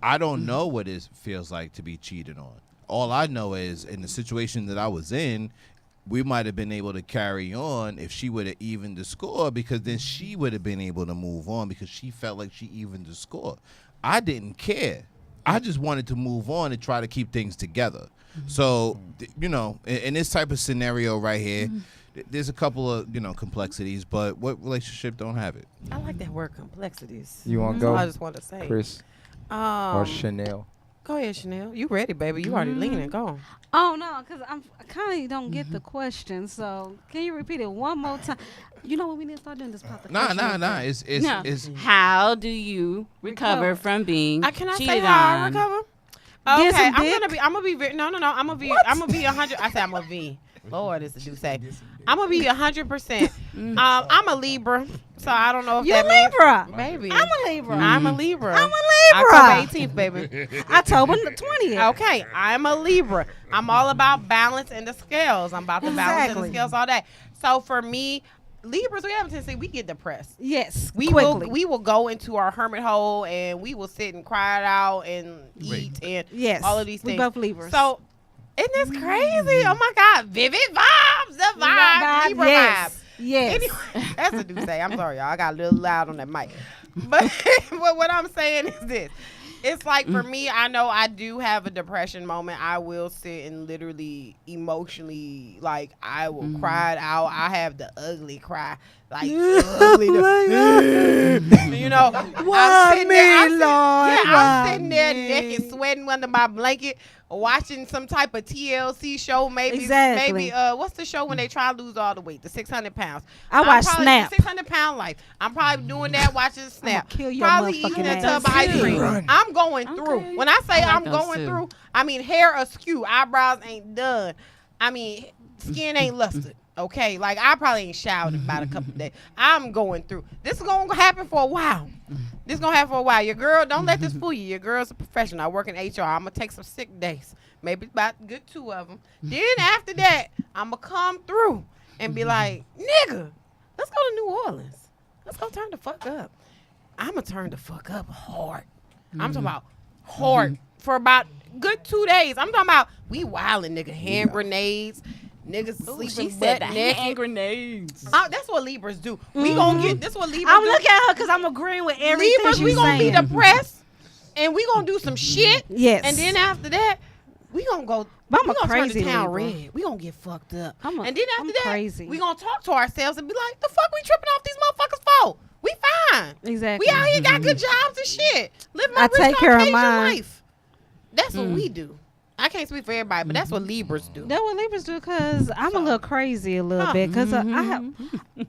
S4: I don't know what it feels like to be cheated on. All I know is in the situation that I was in, we might have been able to carry on if she would have evened the score, because then she would have been able to move on because she felt like she evened the score. I didn't care. I just wanted to move on and try to keep things together. So, in this type of scenario right here, there's a couple of, complexities, but what relationship don't have it?
S2: I like that word, complexities.
S3: You want to
S2: So
S3: go,
S2: I just want to say.
S3: Chris or Chanel?
S2: Go ahead, Chanel. You ready, baby? You already leaning. Go on.
S1: Oh no, because I kind of don't get the question. So can you repeat it one more time? You know what we need to start doing this part. The
S4: Nah.
S1: question.
S4: It's
S5: How do you recover from being
S2: Can I say
S5: cheated
S2: how I
S5: on?
S2: recover?
S1: Get
S2: Okay,
S1: some dick.
S2: I'm gonna be very, no, I'm gonna be 100. I say I'm gonna be. Lord, it's a do say. I'm gonna be 100%. I'm a Libra, so I don't know if
S1: You
S2: that
S1: Libra.
S2: means, baby.
S1: I'm a Libra.
S2: I'm a Libra.
S1: I'm a Libra.
S2: October 18th, baby.
S1: October the 20th.
S2: Okay, I'm a Libra. I'm all about balance in the scales. I'm about the balance in the
S1: Exactly.
S2: scales all day. So for me, Libras, we have a tendency, we get depressed.
S1: Yes.
S2: We
S1: quickly.
S2: will go into our hermit hole and we will sit and cry it out and eat and
S1: Yes.
S2: all of these
S1: We
S2: things.
S1: both Libras.
S2: So isn't this crazy? Oh my God, vivid vibes, the vibe, Libra
S1: yes.
S2: vibe.
S1: Yes.
S2: Anyway, that's a do say. I'm sorry, y'all. I got a little loud on that mic. But what I'm saying is this. It's like for me, I know I do have a depression moment. I will sit and literally emotionally, like I will cry it out. I have the ugly cry. Like ugly. You know, I'm sitting there naked, sweating under my blanket, watching some type of TLC show. Maybe what's the show when they try to lose all the weight? The 600 pounds.
S1: I watch
S2: probably
S1: Snap.
S2: 600-pound life. I'm probably doing that, watching Snap.
S1: kill your
S2: Probably
S1: motherfucking
S2: eating a
S1: ass.
S2: tub of ice cream.
S3: Run.
S2: I'm going
S5: Okay.
S2: through. When I say
S5: I like
S2: I'm
S5: those
S2: going
S5: too.
S2: through, I mean hair askew, eyebrows ain't done. I mean skin ain't lustered. Okay, like I probably ain't showered in about a couple of days. I'm going through. This is gonna happen for a while. This is gonna happen for a while. Your girl, don't let this fool you. Your girl's a professional. I work in HR. I'm gonna take some sick days, maybe about a good 2 of them. Then after that, I'm gonna come through and be like, nigga, let's go to New Orleans. Let's go turn the fuck up. I'm gonna turn the fuck up hard. I'm talking about hard for about good 2 days. I'm talking about we wildin', nigga, hand grenades. Niggas
S5: Ooh, she
S2: sleeping
S5: said
S2: butt
S5: the
S2: naked.
S5: hand grenades.
S2: That's what Libras do. We gonna get this. What Libras
S1: I'm
S2: do.
S1: looking at her because I'm agreeing with everything
S2: Libras, we
S1: she's
S2: gonna
S1: saying.
S2: be depressed, and we gonna do some shit.
S1: Yes.
S2: And then after that, we gonna go.
S1: But I'm
S2: we
S1: a
S2: gonna
S1: crazy
S2: turn the town
S1: Libra.
S2: red. We gonna get fucked up.
S1: I'm
S2: and then after
S1: I'm
S2: that,
S1: crazy.
S2: we gonna talk to ourselves and be like, "The fuck we tripping off these motherfuckers for? We fine.
S1: Exactly.
S2: We out here got good jobs and shit. Living
S1: I
S2: my rich
S1: take care of
S2: Caucasian
S1: mine.
S2: life. That's what we do. I can't speak for everybody, but that's what Libras do.
S1: That's what Libras do because I'm a little crazy a little bit because I have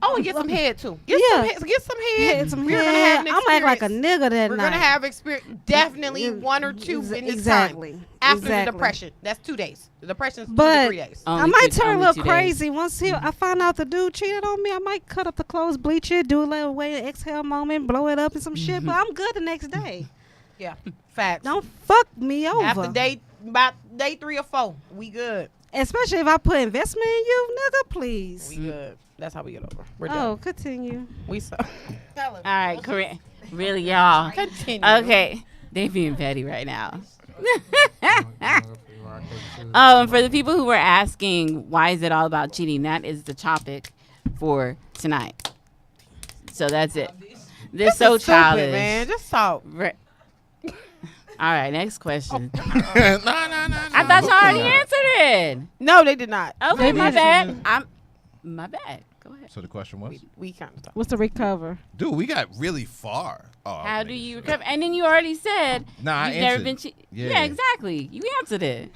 S2: Oh, and get some head too.
S1: Yeah.
S2: Get some head.
S1: had some
S2: We're
S1: head.
S2: gonna have an
S1: I'm act like a
S2: experience.
S1: nigga that
S2: We're
S1: night.
S2: gonna have experience. Definitely 1 or 2 in this
S1: exactly.
S2: time. After
S1: Exactly.
S2: the depression, that's 2 days. The depression's 2 to
S1: But
S2: 3 days.
S1: I
S5: Only
S1: might
S5: two-
S1: turn a
S5: only
S1: little
S5: 2 days.
S1: crazy once I find out the dude cheated on me. I might cut up the clothes, bleach it, do a little way exhale moment, blow it up and some shit. But I'm good the next day.
S2: Yeah, facts.
S1: Don't fuck me over.
S2: After about day 3 or 4, we good.
S1: Especially if I put investment in you, nigga. Please.
S2: We good. That's how we get over. We're
S1: Oh,
S2: done.
S1: continue.
S2: We so.
S5: All right, Kareem. Really, y'all.
S2: Continue.
S5: Okay, they being petty right now. For the people who were asking, why is it all about cheating? That is the topic for tonight. So that's it. This is so
S2: Stupid,
S5: childish.
S2: man. Just talk.
S5: All right, next question.
S4: No.
S5: I thought y'all already answered it.
S2: No, they did not.
S5: Okay, my bad. My bad. Go ahead.
S4: So the question was,
S2: We kind of talk.
S1: What's the recover?
S4: dude, we got really far. Oh,
S5: How do you recover? And then you already said
S4: Nah, I
S5: you've never
S4: answered.
S5: been cheated.
S4: Yeah.
S5: Yeah, exactly. You answered it.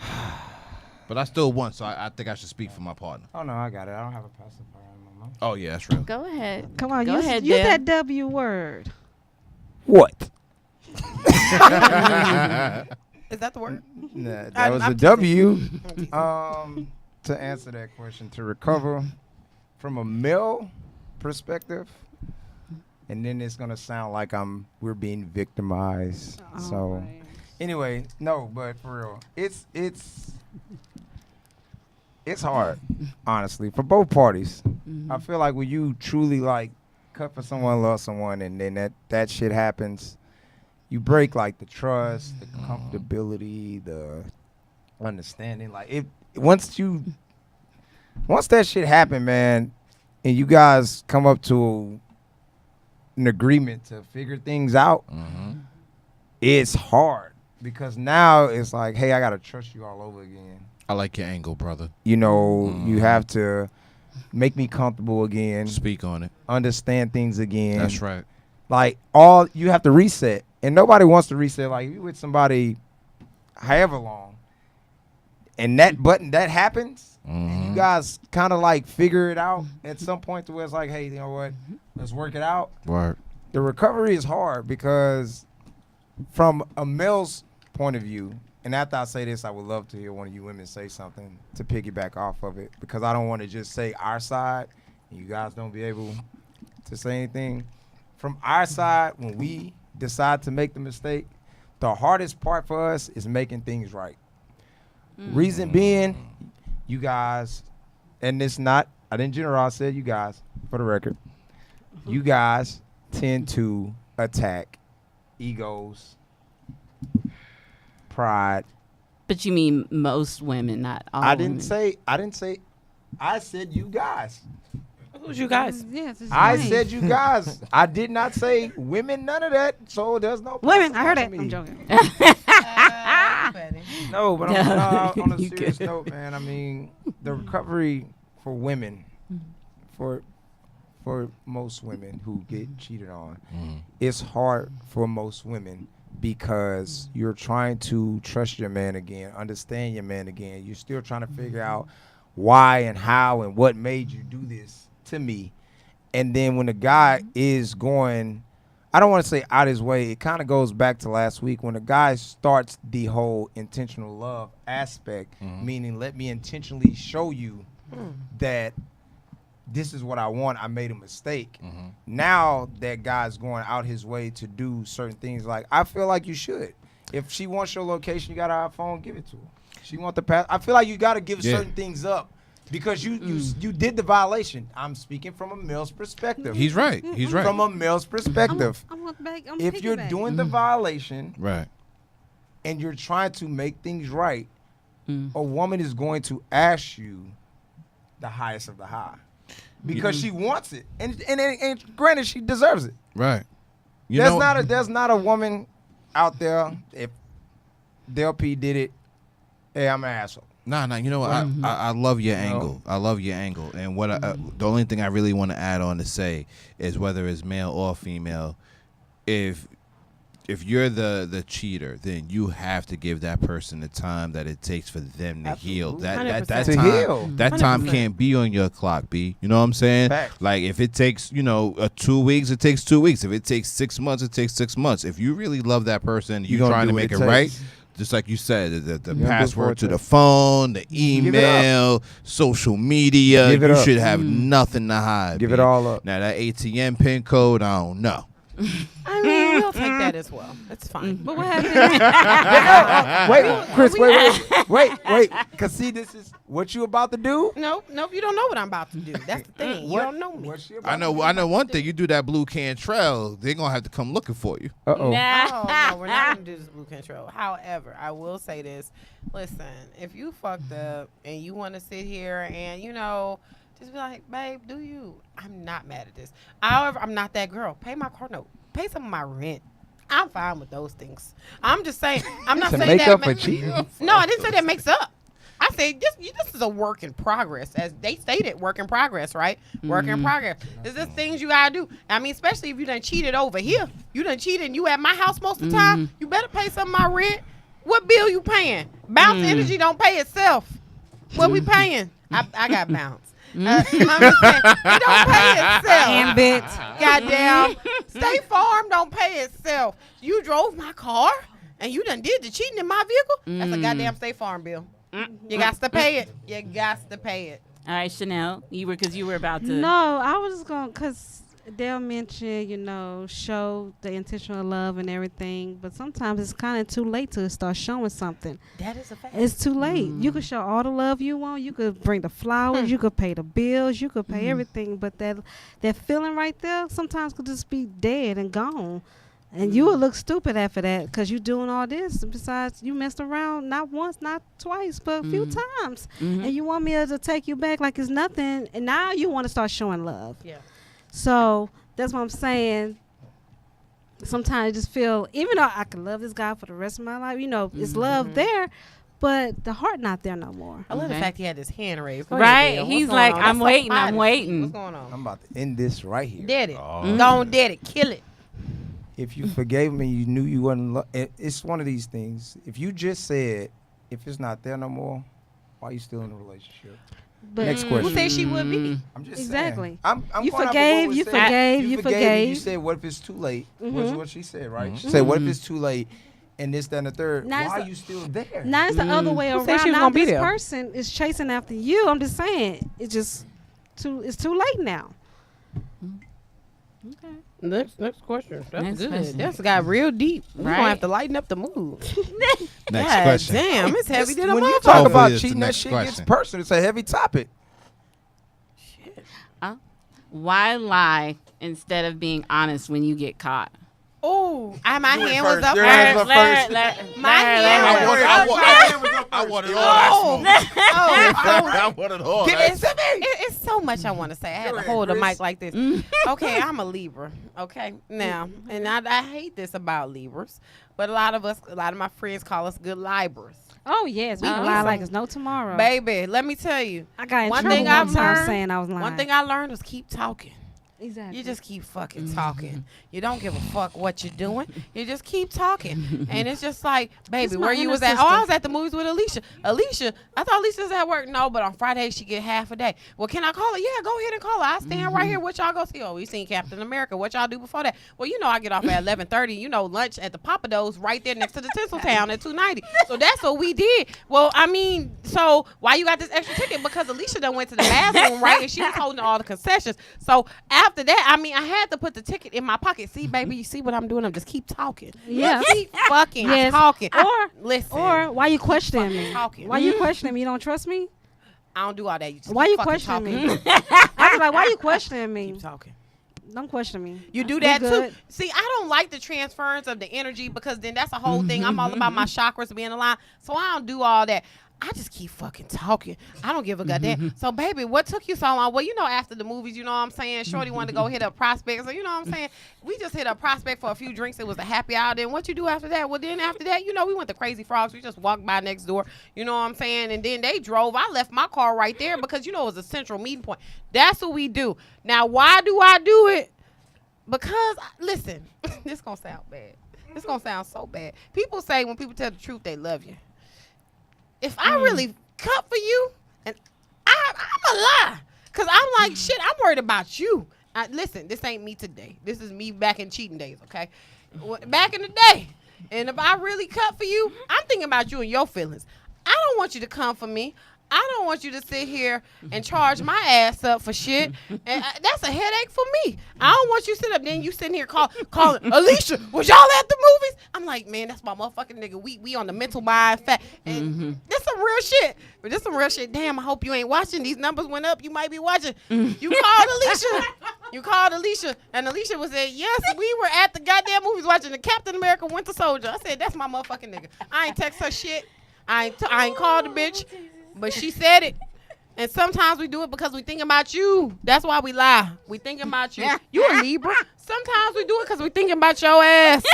S4: But I still won, so I think I should speak for my partner.
S3: Oh no, I got it. I don't have a pacifier in my mouth.
S4: Oh yeah, that's real.
S5: Go ahead.
S1: Come on,
S5: Go
S1: use
S5: ahead,
S1: use
S5: Deb.
S1: that W word.
S3: What?
S2: Is that the word?
S3: Nah, that
S2: I'm-
S3: was
S2: I'm
S3: a W.
S2: teasing.
S3: To answer that question, to recover from a male perspective, and then it's gonna sound like we're being victimized. So anyway, no, but for real, it's hard, honestly, for both parties. I feel like when you truly like cut for someone, love someone, and then that shit happens, you break like the trust, the comfortability, the understanding. Like once that shit happened, man, and you guys come up to an agreement to figure things out, it's hard because now it's like, hey, I gotta trust you all over again.
S4: I like your angle, brother.
S3: You know, you have to make me comfortable again.
S4: Speak on it.
S3: Understand things again.
S4: That's right.
S3: Like you have to reset, and nobody wants to reset. Like you with somebody, however long, and that happens, and you guys kind of like figure it out at some point to where it's like, hey, you know what? Let's work it out.
S4: Word.
S3: The recovery is hard because from a male's point of view, and after I say this, I would love to hear one of you women say something to piggyback off of it, because I don't want to just say our side and you guys don't be able to say anything. From our side, when we decide to make the mistake, the hardest part for us is making things right. Reason being, you guys, and it's not, I didn't generalize, I said you guys, for the record, you guys tend to attack egos, pride.
S5: But you mean most women, not all
S3: I
S5: women.
S3: I said you guys.
S2: Who's you guys?
S1: Yes, it's
S3: I
S1: nice.
S3: said you guys. I did not say women, none of that. So there's no
S1: Women, I heard
S3: to
S1: it.
S3: me.
S1: I'm joking.
S3: No, but
S5: No,
S3: on a
S5: you
S3: serious
S5: good.
S3: note, man, I mean, the recovery for women, for most women who get cheated on, it's hard for most women because you're trying to trust your man again, understand your man again. You're still trying to figure out why and how and what made you do this to me. And then when the guy is going, I don't want to say out his way, it kind of goes back to last week when the guy starts the whole intentional love aspect, meaning let me intentionally show you that this is what I want. I made a mistake. Now that guy's going out his way to do certain things. Like, I feel like you should. If she wants your location, you got her iPhone, give it to her. She want the pass. I feel like you got to give certain things up because you did the violation. I'm speaking from a male's perspective.
S4: He's right. He's right.
S3: From a male's perspective.
S1: I'm
S3: If you're doing the violation
S4: Right.
S3: and you're trying to make things right, a woman is going to ask you the highest of the high because she wants it, and granted, she deserves it.
S4: Right.
S3: There's not a woman out there, if Del P did it, hey, I'm an asshole.
S4: Nah. You know what? I love your angle. I love your angle. And what the only thing I really want to add on to say is whether it's male or female, if you're the cheater, then you have to give that person the time that it takes for them to heal. That
S2: 100%.
S3: To
S4: time,
S3: heal.
S4: that time
S2: 100%.
S4: can't be on your clock, B. You know what I'm saying?
S3: Facts.
S4: Like if it takes 2 weeks, it takes 2 weeks. If it takes 6 months, it takes 6 months. If you really love that person, you're
S3: gonna
S4: trying
S3: do
S4: to
S3: what
S4: make
S3: it
S4: it right.
S3: takes.
S4: Just like you said, the
S3: do what
S4: password
S3: it
S4: to the
S3: takes.
S4: phone, the
S3: it up.
S4: email, social media,
S3: Give it
S4: you
S3: up.
S4: should have nothing to hide.
S3: Give
S4: B.
S3: it all up.
S4: Now that ATM pin code, I don't know.
S2: I mean, we'll take that as well. That's fine.
S1: But what happened?
S3: Wait, Chris, wait. Because see, this is what you about to do.
S2: Nope, you don't know what I'm about to do. That's the thing. You don't know me.
S3: What she about
S4: I know one thing. You do that blue Cantrell, they're gonna have to come looking for you.
S3: Uh-oh.
S2: Oh, no, we're not going to do this blue control. However, I will say this. Listen, if you fucked up and you want to sit here and, just be like, babe, do you? I'm not mad at this. However, I'm not that girl. Pay my car note. Pay some of my rent. I'm fine with those things. I'm just saying. I'm not
S3: To
S2: saying
S3: make
S2: that.
S3: up for cheating?
S2: No, I didn't say that makes up. I say this is a work in progress, as they stated, work in progress, right? Work in progress. There's just things you gotta do. I mean, especially if you done cheated over here. You done cheated and you at my house most of the time. You better pay some of my rent. What bill you paying? Bounce Energy don't pay itself. What we paying? I got bounce. I'm just saying, it don't pay itself.
S1: Ambit.
S2: Goddamn. State Farm don't pay itself. You drove my car and you done did the cheating in my vehicle? That's a goddamn State Farm bill. You got to pay it. You got to pay it.
S5: All right, Chanel, you were about to.
S1: No, I was just going because Dale mentioned, show the intentional love and everything. But sometimes it's kind of too late to start showing something.
S2: That is a fact.
S1: It's too late. You could show all the love you want. You could bring the flowers. You could pay the bills. You could pay everything. But that feeling right there sometimes could just be dead and gone. And you would look stupid after that because you doing all this. Besides, you messed around not once, not twice, but a few times. And you want me to take you back like it's nothing. And now you want to start showing love.
S2: Yeah.
S1: So that's what I'm saying. Sometimes I just feel, even though I could love this guy for the rest of my life, it's love there, but the heart not there no more.
S2: I love the fact he had his hand raised. Go
S5: Right.
S2: ahead, Dale.
S5: He's
S2: What's
S5: like,
S2: going on?
S5: I'm
S2: That's
S5: waiting,
S2: so
S5: I'm
S2: modest.
S5: waiting.
S2: What's going on?
S3: I'm about to end this right here.
S2: Did it. Go on, did it. Kill it.
S3: If you forgave me, you knew you wasn't. It's one of these things. If you just said, if it's not there no more, why are you still in the relationship?
S1: But
S3: Next
S2: Who
S3: question.
S2: said she would be?
S3: I'm just
S1: Exactly.
S3: saying. I'm
S1: You
S3: going off of
S1: forgave,
S3: what was
S1: you
S3: said.
S1: forgave, you
S3: You
S1: forgave.
S3: said, what if it's too late? Was what she said, right? She said, what if it's too late? And this, that, and the third.
S1: Now
S3: Why
S1: it's
S3: are you still there?
S1: Now it's the other way
S2: Who
S1: around.
S2: said she was
S1: Now
S2: gonna be
S1: this
S2: there?
S1: person is chasing after you. I'm just saying, it's too late now.
S5: Okay.
S2: Next question. That's
S5: Next
S2: good.
S5: question.
S2: That's got real deep. We're
S5: Right.
S2: going to have to lighten up the mood.
S4: Next
S2: God
S4: question.
S2: damn, it's heavy than a
S3: When you
S2: motherfucker.
S3: talk
S4: Hopefully
S3: about
S4: it's the
S3: cheating, that
S4: next
S3: shit
S4: question.
S3: gets personal. It's a heavy topic.
S5: Why lie instead of being honest when you get caught?
S2: Oh, my
S3: You went
S2: hand was
S3: first.
S2: up.
S3: Your hand was up first.
S2: My hand
S4: I
S2: was
S4: want,
S2: up.
S4: I wanted all that smoke. I wanted all
S3: Give
S4: that
S3: it to me.
S2: It's so much I want to say. I had
S3: Go
S2: to
S3: ahead,
S2: hold the
S3: Kris.
S2: mic like this. Okay, I'm a Libra. Okay, now, and I hate this about Libras, but a lot of my friends call us good Libras.
S1: Oh yes, we can
S5: Oh.
S1: lie like it's no tomorrow.
S2: Baby, let me tell you.
S1: I got in
S2: One
S1: trouble
S2: thing
S1: one
S2: I've
S1: time
S2: learned-
S1: saying I was lying.
S2: One thing I learned was keep talking.
S1: exactly.
S2: You just keep fucking talking. You don't give a fuck what you're doing. You just keep talking. And it's just like, baby,
S1: This my
S2: where you
S1: inner
S2: was at?
S1: sister.
S2: Oh, I was at the movies with Alicia. I thought Alicia was at work. No, but on Friday she get half a day. Well, can I call her? Yeah, go ahead and call her. I stand right here. What y'all go see? Oh, we seen Captain America. What y'all do before that? Well, I get off at 11:30. Lunch at the Papados right there next to the Tinseltown at 290. So that's what we did. Well, I mean, so why you got this extra ticket? Because Alicia done went to the bathroom, right? And she was holding all the concessions. So after that, I mean, I had to put the ticket in my pocket. See, baby, you see what I'm doing? I'm just keep talking.
S1: Yeah.
S2: Keep fucking
S1: Yes.
S2: talking.
S1: Or
S2: Listen.
S1: or why you questioning me?
S2: talking.
S1: Why you questioning me? You don't trust me?
S2: I don't do all that. You just
S1: Why
S2: keep
S1: you
S2: fucking
S1: questioning
S2: talking.
S1: me? I was like, why you questioning me?
S2: Keep talking.
S1: Don't question me.
S2: You do
S1: We
S2: that
S1: good.
S2: too. See, I don't like the transference of the energy because then that's a whole thing. I'm all about my chakras being aligned. So I don't do all that. I just keep fucking talking. I don't give a goddamn. So, baby, what took you so long? Well, after the movies, you know what I'm saying? Shorty wanted to go hit up Prospect. So, you know what I'm saying? We just hit up Prospect for a few drinks. It was a happy hour. Then what you do after that? Well, then after that, we went to Crazy Frogs. We just walked by next door. You know what I'm saying? And then they drove. I left my car right there because, it was a central meeting point. That's what we do. Now, why do I do it? Because, listen, this going to sound bad. This going to sound so bad. People say when people tell the truth, they love you. If I really cut for you, and I'm a lie. Because I'm like, shit, I'm worried about you. Listen, this ain't me today. This is me back in cheating days, okay? Back in the day. And if I really cut for you, I'm thinking about you and your feelings. I don't want you to come for me. I don't want you to sit here and charge my ass up for shit. And that's a headache for me. I don't want you to sit up. Then you sitting here calling, Alicia, was y'all at the movies? I'm like, man, that's my motherfucking nigga. We on the mental mind fat. And this some real shit. But this some real shit. Damn, I hope you ain't watching. These numbers went up. You might be watching. You called Alicia. You called Alicia. And Alicia was saying, yes, we were at the goddamn movies watching the Captain America Winter Soldier. I said, that's my motherfucking nigga. I ain't text her shit. I ain't called the bitch. But she said it. And sometimes we do it because we think about you. That's why we lie. We thinking about you. You a Libra. Sometimes we do it because we thinking about your ass.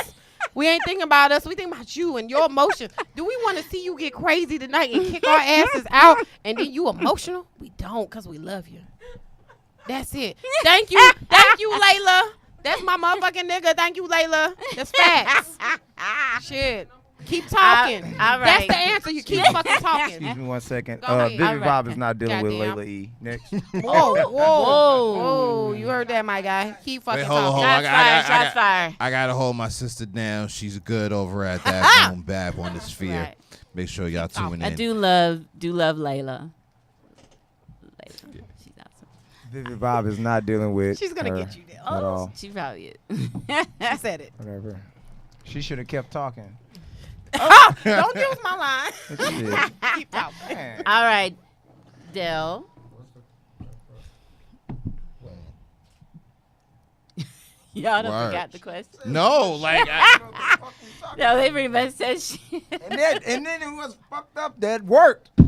S2: We ain't thinking about us. We think about you and your emotions. Do we want to see you get crazy tonight and kick our asses out and then you emotional? We don't because we love you. That's it. Thank you. Thank you, Layla. That's my motherfucking nigga. Thank you, Layla. That's facts. Shit. Keep talking.
S5: All
S2: That's
S5: right.
S2: the answer. You keep fucking talking.
S3: Excuse me 1 second.
S2: Go ahead.
S3: Vivid
S5: All right.
S3: Vybe is not dealing with
S2: Goddamn.
S3: Layla E. Next.
S2: Whoa.
S5: Whoa.
S2: You heard that, my guy. Keep fucking
S4: Wait, hold on,
S2: talking.
S4: hold on.
S5: Shots fired. Shots fired.
S4: I gotta hold my sister down. She's good over at that boom bap on the sphere.
S5: Right.
S4: Make sure y'all tune in.
S5: I do love Layla. She's awesome.
S3: Vivid Vybe is not dealing with.
S2: She's gonna
S3: her
S2: get you there.
S3: at all.
S5: She probably is.
S2: She said it.
S3: Whatever. She should have kept talking.
S2: Don't use my line.
S3: But she did.
S2: Keep talking.
S3: Man.
S5: All right, Del. Y'all done
S4: Word.
S5: forgot the question.
S4: No, like
S5: No, they pretty much said shit.
S3: And then it was fucked up that worked.
S2: Y'all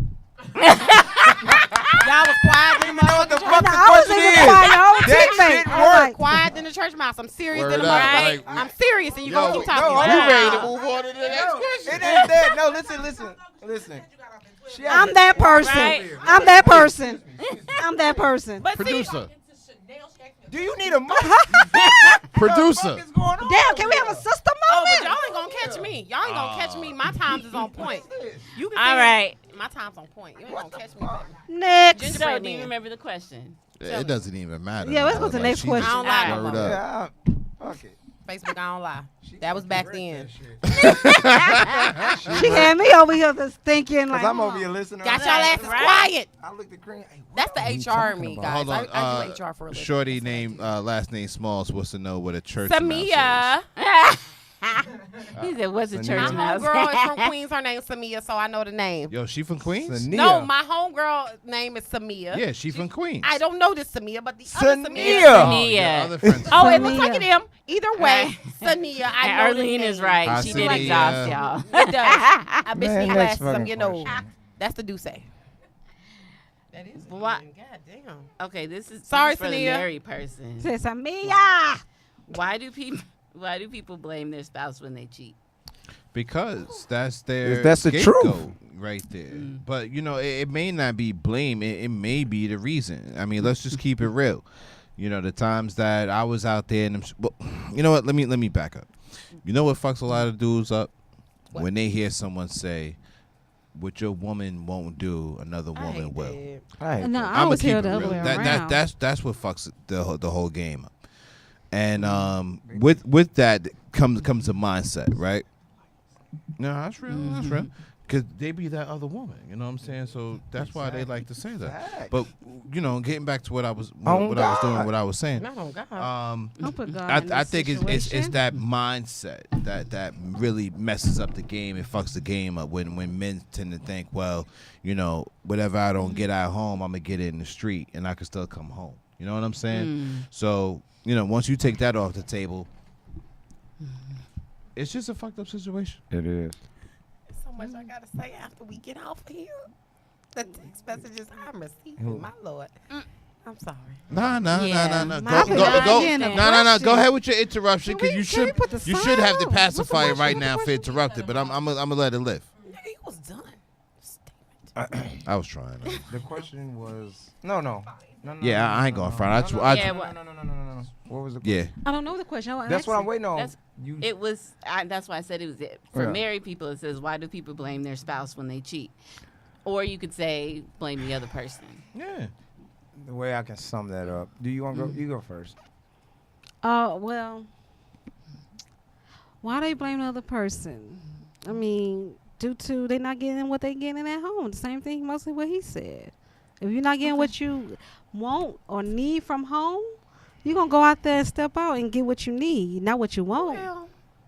S2: was quiet in the
S3: What the
S2: motherfucking
S3: fuck
S2: church.
S3: the
S1: I was
S3: question
S1: even
S3: is?
S1: quiet, your own
S3: That
S1: teammate.
S3: shit
S1: I was like,
S3: worked.
S2: Quiet in the church mouse. I'm serious
S4: Word
S2: in the
S4: up,
S2: motherfucker.
S4: like,
S2: I'm serious, and you gonna keep
S3: no,
S2: talking.
S3: hold
S4: we
S3: on.
S4: ready to move on to the next question.
S3: It ain't that. No, listen. She has
S1: I'm
S3: a-
S1: that person.
S5: Right.
S1: I'm that person. I'm that person.
S2: But see,
S4: Producer.
S3: Do you need a mic?
S4: Producer.
S3: What the fuck is going on?
S1: Damn, can we have a sister
S2: oh, but
S1: moment?
S2: y'all ain't gonna catch me. Y'all ain't gonna catch me. My times is on point. You can
S5: All
S2: say
S5: right.
S2: my time's on point. You ain't gonna catch me. Baby.
S1: Next.
S2: Ginger-
S5: So, do
S2: man.
S5: you remember the question?
S4: It doesn't even matter.
S1: Yeah, let's
S4: no
S1: go to the
S4: more.
S1: next
S4: She
S1: question.
S4: just
S2: I don't lie no
S4: word
S2: more.
S4: up.
S3: Yeah, fuck it.
S2: Facebook, I don't lie. That was back then.
S1: She had me over here just thinking like,
S3: Cause I'm over here listening.
S2: Got y'all asses
S5: Right.
S2: quiet.
S3: I looked at Kareem. Hey, what
S2: That's the
S3: are we
S2: HR in
S3: talking
S2: me,
S3: about?
S2: guys.
S4: Hold on.
S2: I do HR for a living.
S4: Shorty
S2: That's what I
S4: name,
S2: do.
S4: last name Smalls wants to know what a church
S2: Samia.
S5: He said, "What's a
S3: Samia.
S5: church
S2: My
S5: mouse?"
S2: homegirl is from Queens. Her name's Samia, so I know the name.
S4: Yo, she from Queens?
S3: Sania.
S2: No, my homegirl name is Samia.
S4: Yeah, she from Queens.
S2: I don't know this Samia, but the other Samia.
S3: Sania.
S4: Oh, your
S5: Sania.
S4: other friends.
S2: Oh, it looks
S1: Samia.
S2: like it him. Either way,
S5: Right.
S2: Sania. I
S5: And
S2: know
S5: Arlene
S2: this
S5: is
S2: name.
S5: right.
S4: Hi,
S5: She did
S4: Sania.
S5: exhaust y'all.
S2: It does. I bet
S3: Man,
S2: she
S3: next
S2: glasses on
S3: fucking
S2: your nose.
S3: question.
S2: That's the do say. That is.
S5: What?
S2: God damn.
S5: Okay, this is
S2: Sorry,
S5: for the
S2: Sania.
S5: married person.
S1: says Amia.
S5: Why do people blame their spouse when they cheat?
S4: Because that's their
S3: That's the
S4: scapegoat
S3: truth.
S4: right there. But you know, it may not be blame. It may be the reason. I mean, let's just keep it real. You know, the times that I was out there, and well, you know what? Let me back up. You know what fucks a lot of dudes up
S2: What?
S4: when they hear someone say, "What your woman won't do, another
S2: I
S4: woman
S2: hate
S4: will."
S2: that.
S3: Hey,
S1: No, I
S4: I'ma
S1: always
S4: keep
S1: hear
S4: it
S1: the other
S4: real.
S1: way
S4: That-
S1: around.
S4: that's what fucks the whole game up. And with that comes a mindset, right? No, that's real. That's real. Because they be that other woman, you know what I'm saying? So that's why they like to say that.
S3: Facts.
S4: But you know, getting back to what I was
S3: Oh,
S4: what I was doing,
S3: God.
S4: what I was saying.
S2: Not on God.
S1: Don't put God in
S4: I
S1: this
S4: think it's
S1: situation.
S4: that mindset that really messes up the game. It fucks the game up when men tend to think, well, you know, whatever I don't get at home, I'm gonna get it in the street, and I can still come home. You know what I'm saying? So you know, once you take that off the table, it's just a fucked up situation.
S3: it is.
S2: So much I gotta say after we get off of here. The text messages I'm receiving, my lord. I'm sorry.
S4: Nah.
S5: Yeah.
S4: Go,
S1: My
S4: go,
S1: God,
S4: go.
S1: again,
S4: No.
S1: a
S4: Go
S1: question.
S4: ahead with your interruption,
S1: Can
S4: because
S1: we put the
S4: you
S1: sign
S4: should have the
S1: on? What's the
S4: pacifier
S1: question?
S4: right
S1: What's the
S4: now for
S1: question?
S4: interrupted, but I'm gonna let it live.
S2: Nigga, you was done. Damn
S4: I was trying.
S3: The question was no.
S4: Yeah, I ain't going front.
S3: No.
S4: I
S5: Yeah,
S3: No. What was the
S4: yeah.
S1: I don't know the question.
S3: That's what I'm waiting on.
S5: That's-
S3: You
S5: It was. That's why I said it was it. For
S3: Yeah.
S5: married people, it says, "Why do people blame their spouse when they cheat?" Or you could say, "Blame the other person."
S4: Yeah.
S3: the way I can sum that up. Do you want to go? You go first.
S1: Well, why they blame the other person? I mean, due to they not getting what they getting at home. The same thing, mostly what he said. If you're not getting what you want or need from home, you're gonna go out there and step out and get what you need, not what you want.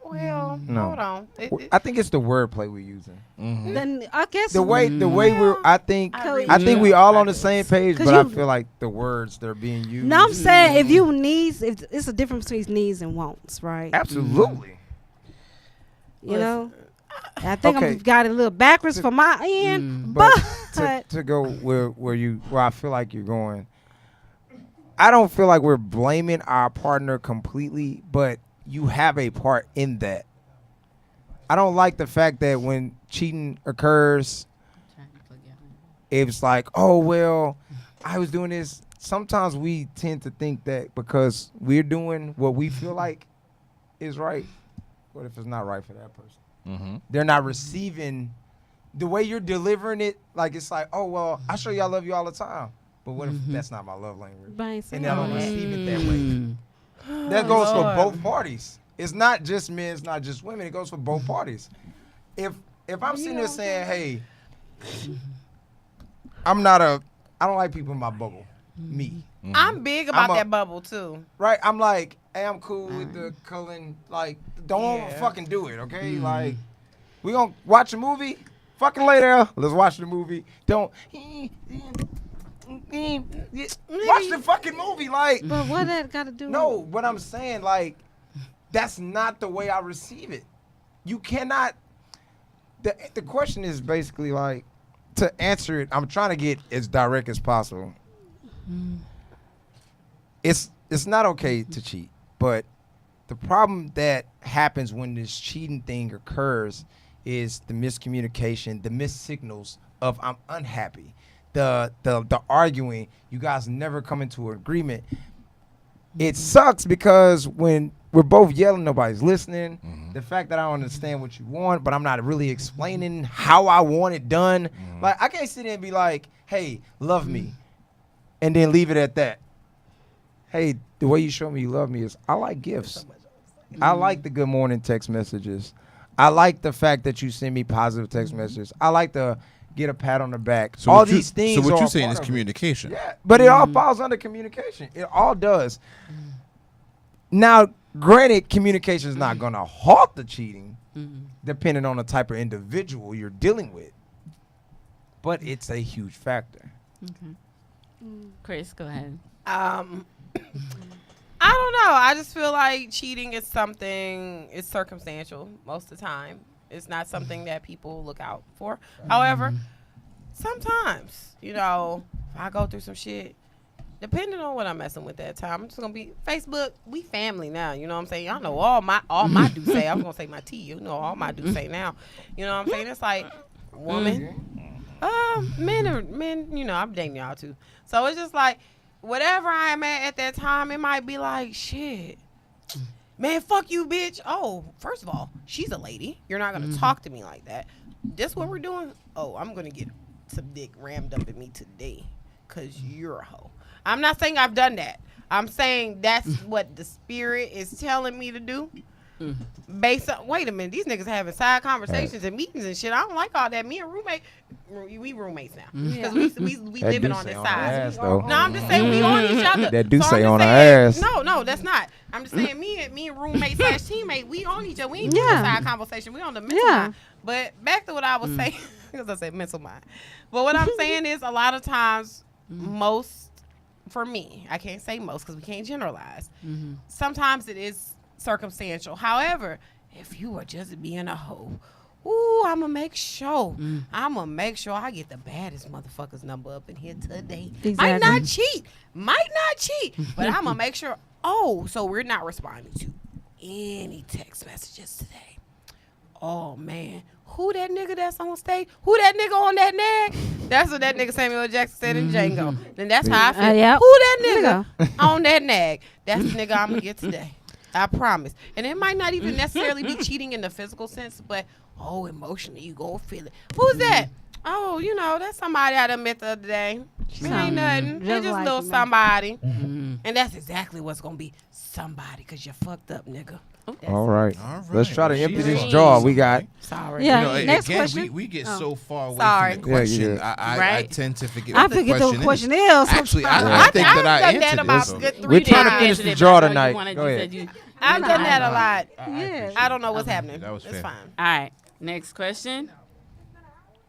S2: Well,
S3: No.
S2: hold on.
S3: I think it's the wordplay we're using.
S4: Mm-hmm.
S1: Then I guess
S3: The way we're. I think we all on the same page,
S1: 'Cause
S3: but I
S1: you-
S3: feel like the words that are being used.
S1: No, I'm saying if you needs, if it's a difference between needs and wants, right?
S3: Absolutely.
S1: You know, I think
S3: Okay.
S1: I've got it a little backwards for my end,
S3: But
S1: but
S3: to go where I feel like you're going, I don't feel like we're blaming our partner completely, but you have a part in that. I don't like the fact that when cheating occurs, it's like, oh well, I was doing this. Sometimes we tend to think that because we're doing what we feel like is right, what if it's not right for that person? They're not receiving the way you're delivering it. Like it's like, oh well, I show you I love you all the time, but what if that's not my love language? And I don't receive it that way. That goes for both parties. It's not just men. It's not just women. It goes for both parties. If I'm sitting there saying, hey, I don't like people in my bubble. Me.
S2: I'm big about that bubble too.
S3: Right? I'm like, hey, I'm cool with the culling. Like, don't fucking do it, okay? Like, we gonna watch a movie? Fucking lay there. Let's watch the movie. Don't watch the fucking movie. Like,
S1: But what that got to do?
S3: no, what I'm saying, like, that's not the way I receive it. You cannot. The question is basically like, to answer it, I'm trying to get as direct as possible. It's not okay to cheat, but the problem that happens when this cheating thing occurs is the miscommunication, the missed signals of I'm unhappy, the arguing. You guys never come into an agreement. It sucks because when we're both yelling, nobody's listening. The fact that I don't understand what you want, but I'm not really explaining how I want it done. Like, I can't sit there and be like, hey, love me, and then leave it at that. Hey, the way you show me you love me is I like gifts. I like the good morning text messages. I like the fact that you send me positive text messages. I like to get a pat on the back.
S4: So
S3: all these things.
S4: So what
S3: are
S4: you're
S3: a
S4: saying
S3: part
S4: is
S3: of it.
S4: communication.
S3: Yeah, but it all falls under communication. It all does. Now, granted, communication is not going to halt the cheating, depending on the type of individual you're dealing with. But it's a huge factor.
S5: Kris, go ahead.
S2: I don't know. I just feel like cheating is something, it's circumstantial most of the time. It's not something that people look out for. However, sometimes, you know, if I go through some shit, depending on what I'm messing with that time, I'm just gonna be Facebook. We family now, you know what I'm saying? Y'all know all my do say. I was gonna say my T. You know all my do say now. You know what I'm saying? It's like woman, men. You know I'm dating y'all too. So it's just like whatever I am at that time, it might be like shit. Man, fuck you, bitch. Oh, first of all, she's a lady. You're not gonna talk to me like that. This what we're doing? Oh, I'm gonna get some dick rammed up in me today, cause you're a hoe. I'm not saying I've done that. I'm saying that's what the spirit is telling me to do. Based on, wait a minute, these niggas having side conversations and meetings and shit. I don't like all that. Me and we roommates now. Because we living on this side. No, I'm just saying we on each other.
S3: That do
S2: So
S3: say
S2: I'm
S3: on
S2: just
S3: our
S2: saying-
S3: ass.
S2: No, that's not. I'm just saying me and roommate / teammate, we on each other. We ain't doing a side conversation. We on the mental mind. But back to what I was saying, because I said mental mind. But what I'm saying is a lot of times, for me, I can't say most because we can't generalize. Sometimes it is circumstantial. However, if you are just being a hoe, I'ma make sure I get the baddest motherfuckers number up in here today.
S1: Exactly.
S2: Might not cheat, but I'ma make sure. Oh, so we're not responding to any text messages today. Oh man, who that nigga that's on stage? Who that nigga on that nag? That's what that nigga Samuel Jackson said in Django. Then that's how I feel.
S1: Yep.
S2: Who that nigga on that nag? That's the nigga I'm gonna get today. I promise. And it might not even necessarily be cheating in the physical sense, but emotionally you go feel it. Who's that? Oh, you know, that's somebody I done met the other day. It ain't nothing. It's just
S1: like
S2: little
S1: me.
S2: somebody. And that's exactly what's gonna be somebody, because you fucked up, nigga.
S3: All right.
S4: All
S3: Let's
S4: right.
S3: try to empty this
S4: She's
S3: jar
S4: right.
S3: we got.
S2: Sorry.
S1: Yeah.
S4: You know,
S1: Next
S4: again,
S1: question.
S4: we get so far away
S2: Sorry.
S4: from the question.
S3: Yeah,
S4: I
S5: Right.
S4: tend to forget
S1: I
S4: what the
S1: forget the
S4: question
S1: question
S4: is.
S1: is.
S4: Actually,
S1: sometimes.
S4: I think that I
S2: I've done that
S4: answered
S2: about
S4: this.
S2: good 3
S3: We're trying to
S2: times.
S3: finish the jar tonight. Go ahead.
S2: I've done that a lot.
S1: Yeah.
S2: I don't know what's happening.
S4: That was
S2: it's
S4: fair.
S2: fine.
S5: All right. Next question.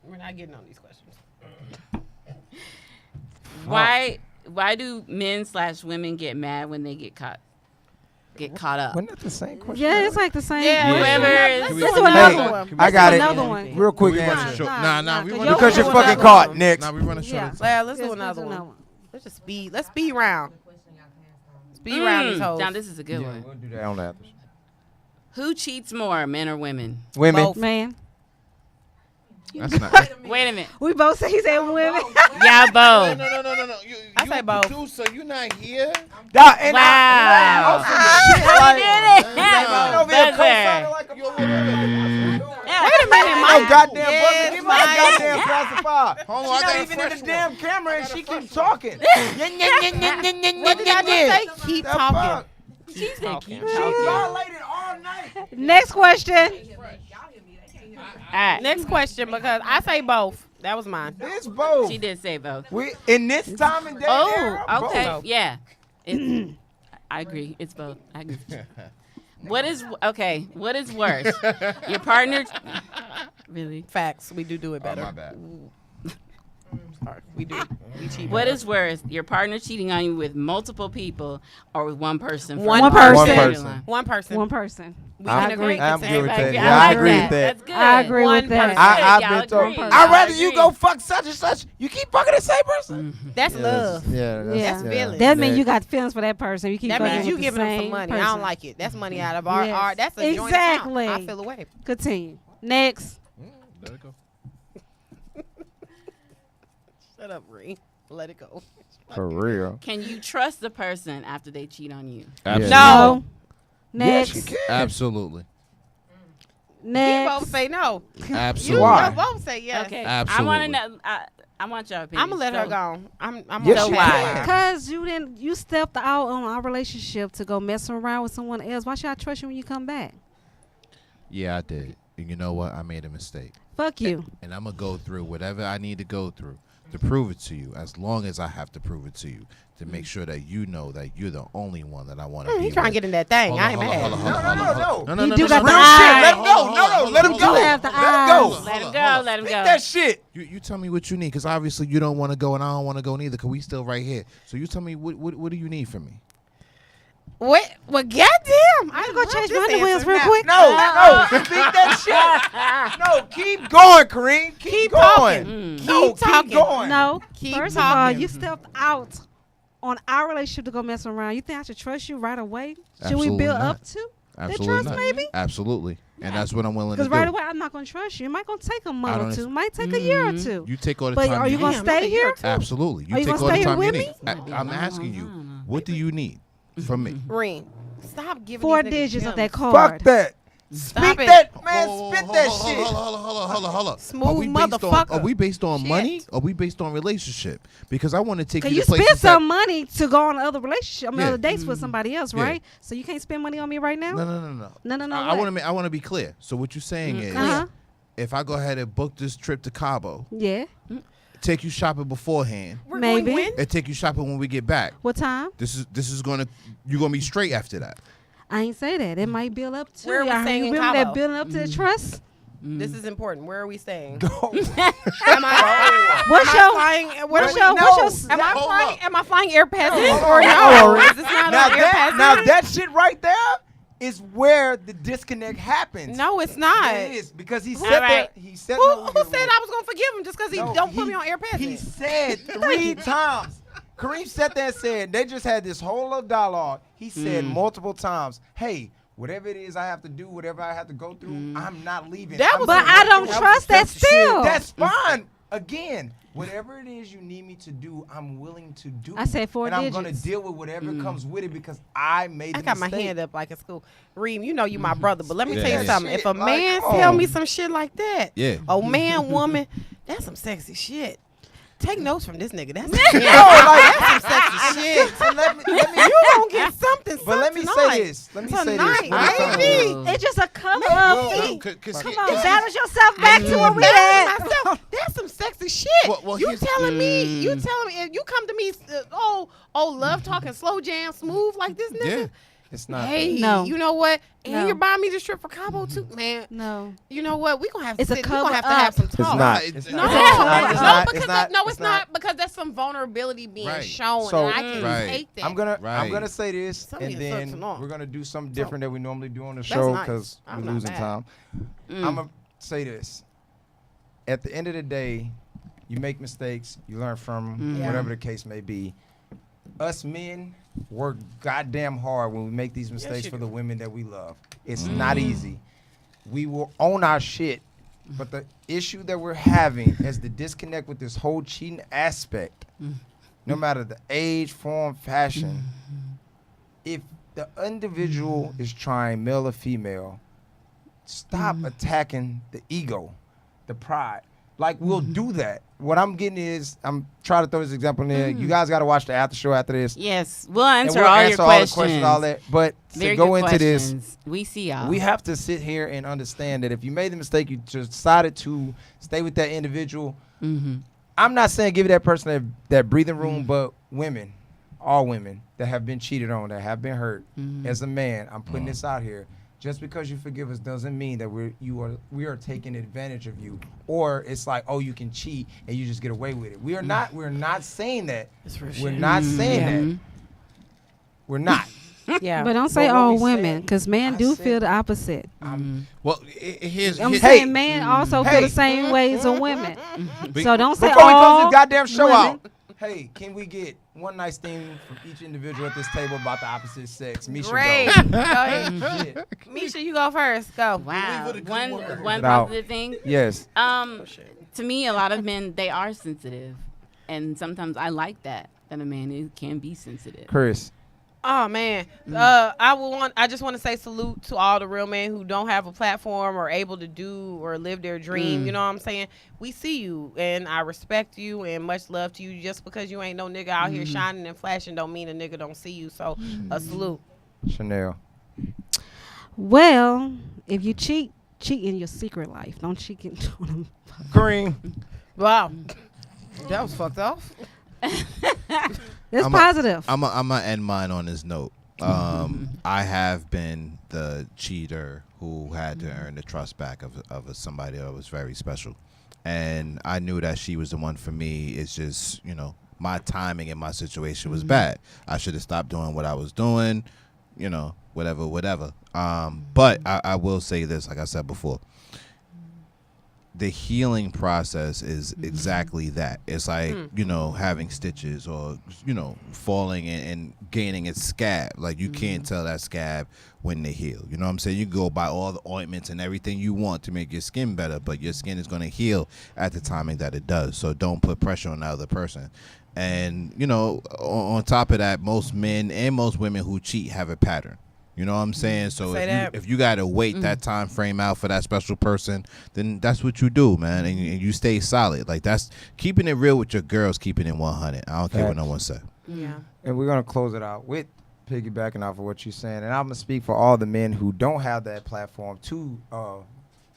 S2: We're not getting on these questions.
S5: Why do men / women get mad when they get caught up?
S3: Wasn't that the same question?
S1: Yeah, it's like the same.
S2: Yeah,
S5: Whoever
S2: let's
S5: is-
S2: do
S1: Let's do
S2: another
S1: another
S2: one.
S1: one.
S3: I got it.
S1: Another one.
S3: Real quick
S4: We running
S3: answer.
S4: short.
S1: Nah,
S4: Nah, we
S1: nah,
S4: running
S3: Because you're
S4: short.
S3: fucking caught. Next.
S4: Nah, we running short.
S1: Yeah.
S2: Well, let's do
S1: Let's
S2: another
S1: do
S2: one. Let's just speed. Let's speed round. Speed round these hoes.
S5: John, this is a good
S3: Yeah,
S5: one.
S3: we'll do that on the after.
S5: Who cheats more, men or women?
S3: Women.
S2: Both.
S1: Man,
S4: That's not.
S5: Wait a minute.
S1: we both say he's saying women.
S5: Yeah, both.
S4: No.
S2: I say both.
S4: Producer, you not here?
S3: Nah, and
S5: Wow.
S3: I, shit, like,
S5: Did it.
S3: over here
S5: Buzzer.
S3: co-signing like a no goddamn
S2: Yes,
S3: buzzer. Give me a goddamn pacifier.
S4: Hold on,
S3: She's
S4: I got
S3: not
S4: a
S3: even in
S4: fresh
S3: the damn
S4: one.
S3: camera and she keeps talking.
S2: What did I just say? Keep
S3: The
S2: talking.
S3: fuck?
S5: She said keep
S3: She
S5: talking.
S3: violated all night.
S1: Next question.
S5: All right.
S2: Next question, because I say both. That was mine.
S3: It's both.
S5: She did say both.
S3: We in this time and day
S5: Oh,
S3: era,
S5: okay.
S3: both.
S5: Yeah. I agree. It's both. I agree. What is worse? Your partner really?
S2: Facts. We do it
S4: Oh,
S2: better.
S4: my bad.
S2: Sorry. We do. We cheat.
S5: What is worse? Your partner cheating on you with multiple people or with one person? from
S2: One
S5: the
S2: person.
S5: borderline?
S2: One person.
S1: One person.
S2: We can agree.
S3: I'm good with that.
S5: Everybody-
S3: Yeah, I agree
S5: like
S3: with that.
S5: That's good.
S1: I agree
S2: One
S1: with that.
S2: person.
S3: I've
S5: Y'all
S3: been told.
S5: agree.
S3: I'd
S5: Y'all
S3: rather you
S5: agree.
S3: go fuck such and such. You keep fucking the same person.
S2: That's love.
S3: Yeah,
S2: That's feelings.
S1: That means you got feelings for that person. You keep
S2: That
S1: fucking
S2: means you
S1: with the
S2: giving them
S1: same
S2: some money. I
S1: person.
S2: don't like it. That's money out of our.
S1: Yes.
S2: our that's a joint
S1: Exactly.
S2: account. I feel away.
S1: Continue. Next.
S4: Let it go.
S2: Shut up, Ree. Let it go.
S3: For real.
S5: Can you trust the person after they cheat on you?
S4: Absolutely.
S2: No.
S1: Next.
S3: Yes, you can.
S4: Absolutely.
S2: You
S1: Next.
S2: both say no. You
S4: Absolutely.
S3: Why?
S2: both say yes.
S5: Okay.
S4: Absolutely.
S5: I want to know. I want your opinion.
S2: I'm gonna let her
S5: So-
S2: go. I'm
S3: Yes,
S2: gonna
S3: you
S2: pass
S3: can.
S2: her.
S1: Because you stepped out on our relationship to go mess around with someone else. Why should I trust you when you come back?
S4: Yeah, I did. And you know what? I made a mistake.
S1: Fuck you.
S4: And I'm going to go through whatever I need to go through to prove it to you, as long as I have to prove it to you, to make sure that you know that you're the only one that I want to be
S2: He
S4: with.
S2: trying to get in that thing.
S4: Hold
S2: I
S4: on,
S2: ain't
S4: hold on,
S2: mad.
S4: hold on, hold on, hold on,
S3: No.
S4: hold on.
S1: You do got the
S3: Real
S1: eye.
S3: shit. Let him go. No, let him
S1: You
S3: go.
S1: have the
S3: Let him
S1: eyes.
S3: go.
S5: Let him
S4: Hold
S5: go.
S4: on.
S5: Let him
S3: Speak
S5: go.
S3: that shit.
S4: You tell me what you need, because obviously you don't want to go and I don't want to go neither, because we still right here. So you tell me what do you need from me?
S2: What? Well, goddamn! I
S1: go change my underwears real
S2: now.
S1: quick.
S3: No, speak that shit. No, keep going, Kareem. Keep going.
S2: talking.
S3: No,
S2: Keep talking.
S3: keep going.
S1: No.
S2: Keep
S1: First of all,
S2: talking.
S1: you stepped out on our relationship to go mess around. You think I should trust you right away? Should
S4: Absolutely
S1: we build
S4: not.
S1: up to
S4: Absolutely
S1: the trust,
S4: not.
S1: maybe?
S4: Absolutely. And that's what I'm willing to
S1: Because
S4: do.
S1: right away, I'm not going to trust you. It might going to take a month or
S4: don't
S1: two. It might take a year or two.
S4: You take all the
S1: But
S4: time
S1: are you
S4: you
S1: going
S4: need.
S1: to stay here?
S4: Absolutely. You
S1: Are you
S4: take
S1: gonna
S4: all the
S1: stay here
S4: time you
S1: with
S4: need.
S1: me?
S4: I'm asking you, what do you need from me?
S2: Reen, stop giving
S1: 4
S2: these niggas
S1: digits of
S2: gems.
S1: that card.
S3: Fuck that.
S2: Stop
S3: Speak
S2: it.
S3: that, man. Spit that shit.
S4: Hold on.
S2: Smooth
S4: Are we based on
S2: Shit.
S4: money? Or are we based on relationship? Because I want to take
S1: Cause
S4: you
S1: you
S4: to places
S1: spend some money to go on other relationship,
S4: Yeah.
S1: other dates with somebody else,
S4: Yeah.
S1: right? So you can't spend money on me right now.
S4: No. I
S1: what?
S4: want to be clear. So what you're saying is,
S1: Uh-huh.
S4: if I go ahead and book this trip to Cabo,
S1: Yeah,
S4: take you shopping beforehand,
S2: We're
S1: maybe.
S2: going when?
S4: and take you shopping when we get back,
S1: What time?
S4: this is you're gonna be straight after that.
S1: I ain't say that. It might build up to.
S2: Where are we
S1: y'all
S2: staying in
S1: remember
S2: Cabo?
S1: that building up to the trust?
S2: This is important. Where are we staying?
S3: Go.
S2: Am I?
S1: What's
S2: am
S1: your?
S2: I flying? Where
S1: What's
S2: we-
S1: your?
S3: No.
S1: What's your?
S2: Am I
S4: Hold
S2: flying?
S4: up.
S2: Am I flying Air Peasant
S3: Hold
S2: or
S3: on.
S2: no? Is this not
S3: now
S2: on Air
S3: that
S2: Peasant?
S3: now that shit right there is where the disconnect happens.
S2: No, it's not.
S3: It is because he
S5: All
S3: said
S5: right.
S3: that. He said
S2: Who
S3: no,
S2: said I was gonna forgive him just because he
S3: No,
S2: don't put me on Air
S3: He
S2: Peasant?
S3: said 3 times. Kareem sat there and said, they just had this whole little dialogue. He said multiple times, hey, whatever it is I have to do, whatever I have to go through, I'm not leaving.
S2: That
S3: I'm
S2: was-
S1: But
S3: gonna
S1: I don't
S3: do it."
S1: trust that still.
S3: That's fine. Again, whatever it is you need me to do, I'm willing to do.
S1: I said 4
S3: and I'm going to
S1: digits.
S3: deal with whatever comes with it because I made the
S2: I got my
S3: mistake.
S2: hand up like it's cool. Reem, you know you my brother, but let me
S4: Yeah,
S2: tell you
S4: yeah.
S2: something. If a
S3: Shit, like,
S2: man
S3: come
S2: tell
S3: on.
S2: me some shit like that,
S4: Yeah.
S2: a man, woman, that's some sexy shit. Take notes from this nigga. That's
S3: like-
S2: some sexy shit.
S3: So let me
S2: You gonna get something.
S3: but let me
S2: tonight.
S3: say this. Let me say this.
S2: Tonight,
S3: Let me say this.
S1: It's just a come
S3: Well,
S1: up.
S3: well,
S1: Come on, balance yourself back to where we at.
S2: Myself, that's some sexy shit.
S4: Well,
S2: you
S4: here's-
S2: telling me? You telling me? If you come to me, love talking, slow jam, smooth like this nigga.
S4: Yeah.
S3: It's not.
S2: Hey,
S1: No.
S2: you know what? And
S1: No.
S2: you're buying me this trip for Cabo too, man.
S1: No.
S2: You know what? We gonna have to
S1: It's a
S2: sit. We gonna
S1: cover
S2: have to have
S1: up.
S2: some
S3: It's
S2: talk.
S3: not.
S4: It's
S3: It's
S2: No,
S3: not.
S2: no,
S3: It's not. It's not.
S2: because
S3: It's not.
S2: no, it's
S3: It's
S2: not because that's some vulnerability being
S4: Right.
S2: shown,
S3: So-
S2: and I can
S4: Right.
S2: hate that.
S3: I'm gonna
S4: Right.
S3: say this,
S2: Tell me
S3: and
S2: it's
S3: then
S2: something on.
S3: we're gonna do something different that we normally do on the
S2: That's
S3: show
S2: nice.
S3: because
S2: I'm
S3: we're
S2: not
S3: losing
S2: mad.
S3: time. I'm gonna say this: at the end of the day, you make mistakes, you learn from 'em,
S2: Yeah.
S3: whatever the case may be. Us men work goddamn hard when we make these mistakes
S2: you
S3: for
S2: do.
S3: the women that we love. It's not easy. We will own our shit, but the issue that we're having is the disconnect with this whole cheating aspect. No matter the age, form, fashion, if the individual is trying, male or female, stop attacking the ego. the pride. Like, we'll do that. What I'm getting is, I'm trying to throw this example in there. You guys got to watch the after show after this.
S5: Yes, we'll answer,
S3: And we'll
S5: all
S3: answer
S5: your
S3: all
S5: questions.
S3: the questions, all that. But
S5: Very
S3: to go
S5: good
S3: into this,
S5: questions. We see y'all.
S3: we have to sit here and understand that if you made the mistake, you just decided to stay with that individual. I'm not saying give that person that breathing room, but women, all women that have been cheated on, that have been hurt. As a man, I'm putting this out here. Just because you forgive us doesn't mean that we are taking advantage of you, or it's like, oh, you can cheat and you just get away with it. We're not saying that. We're not saying that. We're not.
S2: Yeah.
S1: But don't say
S3: But what
S1: all
S3: we
S1: women,
S3: saying-
S1: because men
S3: I
S1: do
S3: said-
S1: feel the opposite.
S4: Well, here's
S1: I'm
S4: here-
S1: saying men also feel
S3: Hey.
S1: the same ways as women.
S4: Be-
S1: So don't say
S3: Before we close
S1: all
S3: this goddamn show
S1: women.
S3: out, hey, can we get one nice thing from each individual at this table about the opposite sex? Misha,
S2: Great.
S3: go.
S2: Go ahead.
S3: Shit.
S2: Misha, you go first. Go.
S5: Wow.
S4: Leave it a good
S5: One
S4: word.
S5: one
S3: Now-
S5: positive thing.
S3: Yes.
S5: To me, a lot of men, they are sensitive, and sometimes I like that a man can be sensitive.
S3: Kris.
S2: Oh man, I just want to say salute to all the real men who don't have a platform or able to do or live their dream. You know what I'm saying? We see you, and I respect you, and much love to you. Just because you ain't no nigga out here shining and flashing, don't mean a nigga don't see you. So a salute.
S3: Chanel.
S1: Well, if you cheat in your secret life. Don't cheat in on
S3: Kareem.
S2: Wow, that was fucked off.
S1: That's
S4: I'm
S1: positive.
S4: I'm gonna end mine on this note. I have been the cheater who had to earn the trust back of somebody that was very special, and I knew that she was the one for me. It's just, my timing in my situation was bad. I should have stopped doing what I was doing, whatever. But I will say this, like I said before. The healing process is exactly that. It's like, having stitches or, falling and gaining its scab. Like, you can't tell that scab when they heal. You know what I'm saying? You go buy all the ointments and everything you want to make your skin better, but your skin is going to heal at the timing that it does. So don't put pressure on the other person. And, on top of that, most men and most women who cheat have a pattern. You know what I'm saying? So if you got to wait that time frame out for that special person, then that's what you do, man. And you stay solid. Like, that's keeping it real with your girls, keeping it 100. I don't care what no one say.
S2: Yeah.
S3: And we're going to close it out with piggybacking off of what you're saying. And I'm going to speak for all the men who don't have that platform to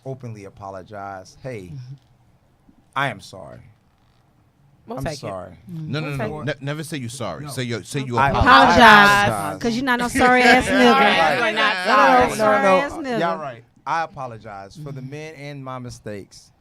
S3: openly apologize. Hey, I am sorry.
S2: We'll
S3: I'm
S2: take
S3: sorry.
S4: No. Never say you sorry.
S3: No.
S4: Say you
S3: I
S4: apologize.
S1: Apologize. Because you're not no sorry ass nigga.
S2: Right.
S5: We're not
S1: sorry.
S3: No.
S1: Sorry-ass nigga.
S3: Y'all right. I apologize for the men and my mistakes.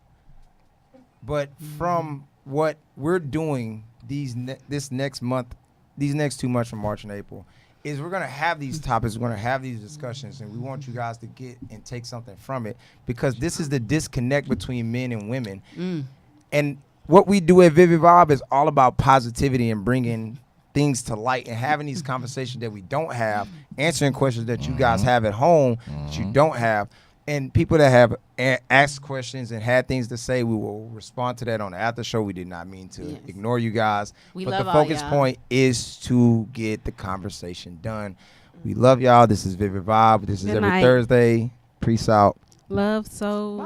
S3: But from what we're doing this next month, these next 2 months from March and April, is we're going to have these topics, we're going to have these discussions, and we want you guys to get and take something from it, because this is the disconnect between men and women. And what we do at Vivid Vybe is all about positivity and bringing things to light and having these conversations that we don't have, answering questions that you guys have at home that you don't have. And people that have asked questions and had things to say, we will respond to that on the after show. We did not mean to ignore you guys.
S5: We
S3: but
S5: love
S3: the
S5: all
S3: focus
S5: y'all.
S3: point is to get the conversation done. We love y'all. This is Vivid Vybe. This is
S1: Good
S3: every
S1: night.
S3: Thursday. Peace out.
S1: Love so.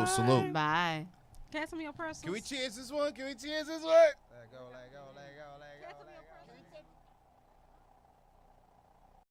S4: Salute.
S5: Bye.
S1: Can I have some of your personals?
S4: Can we cheers this one?
S3: Let go.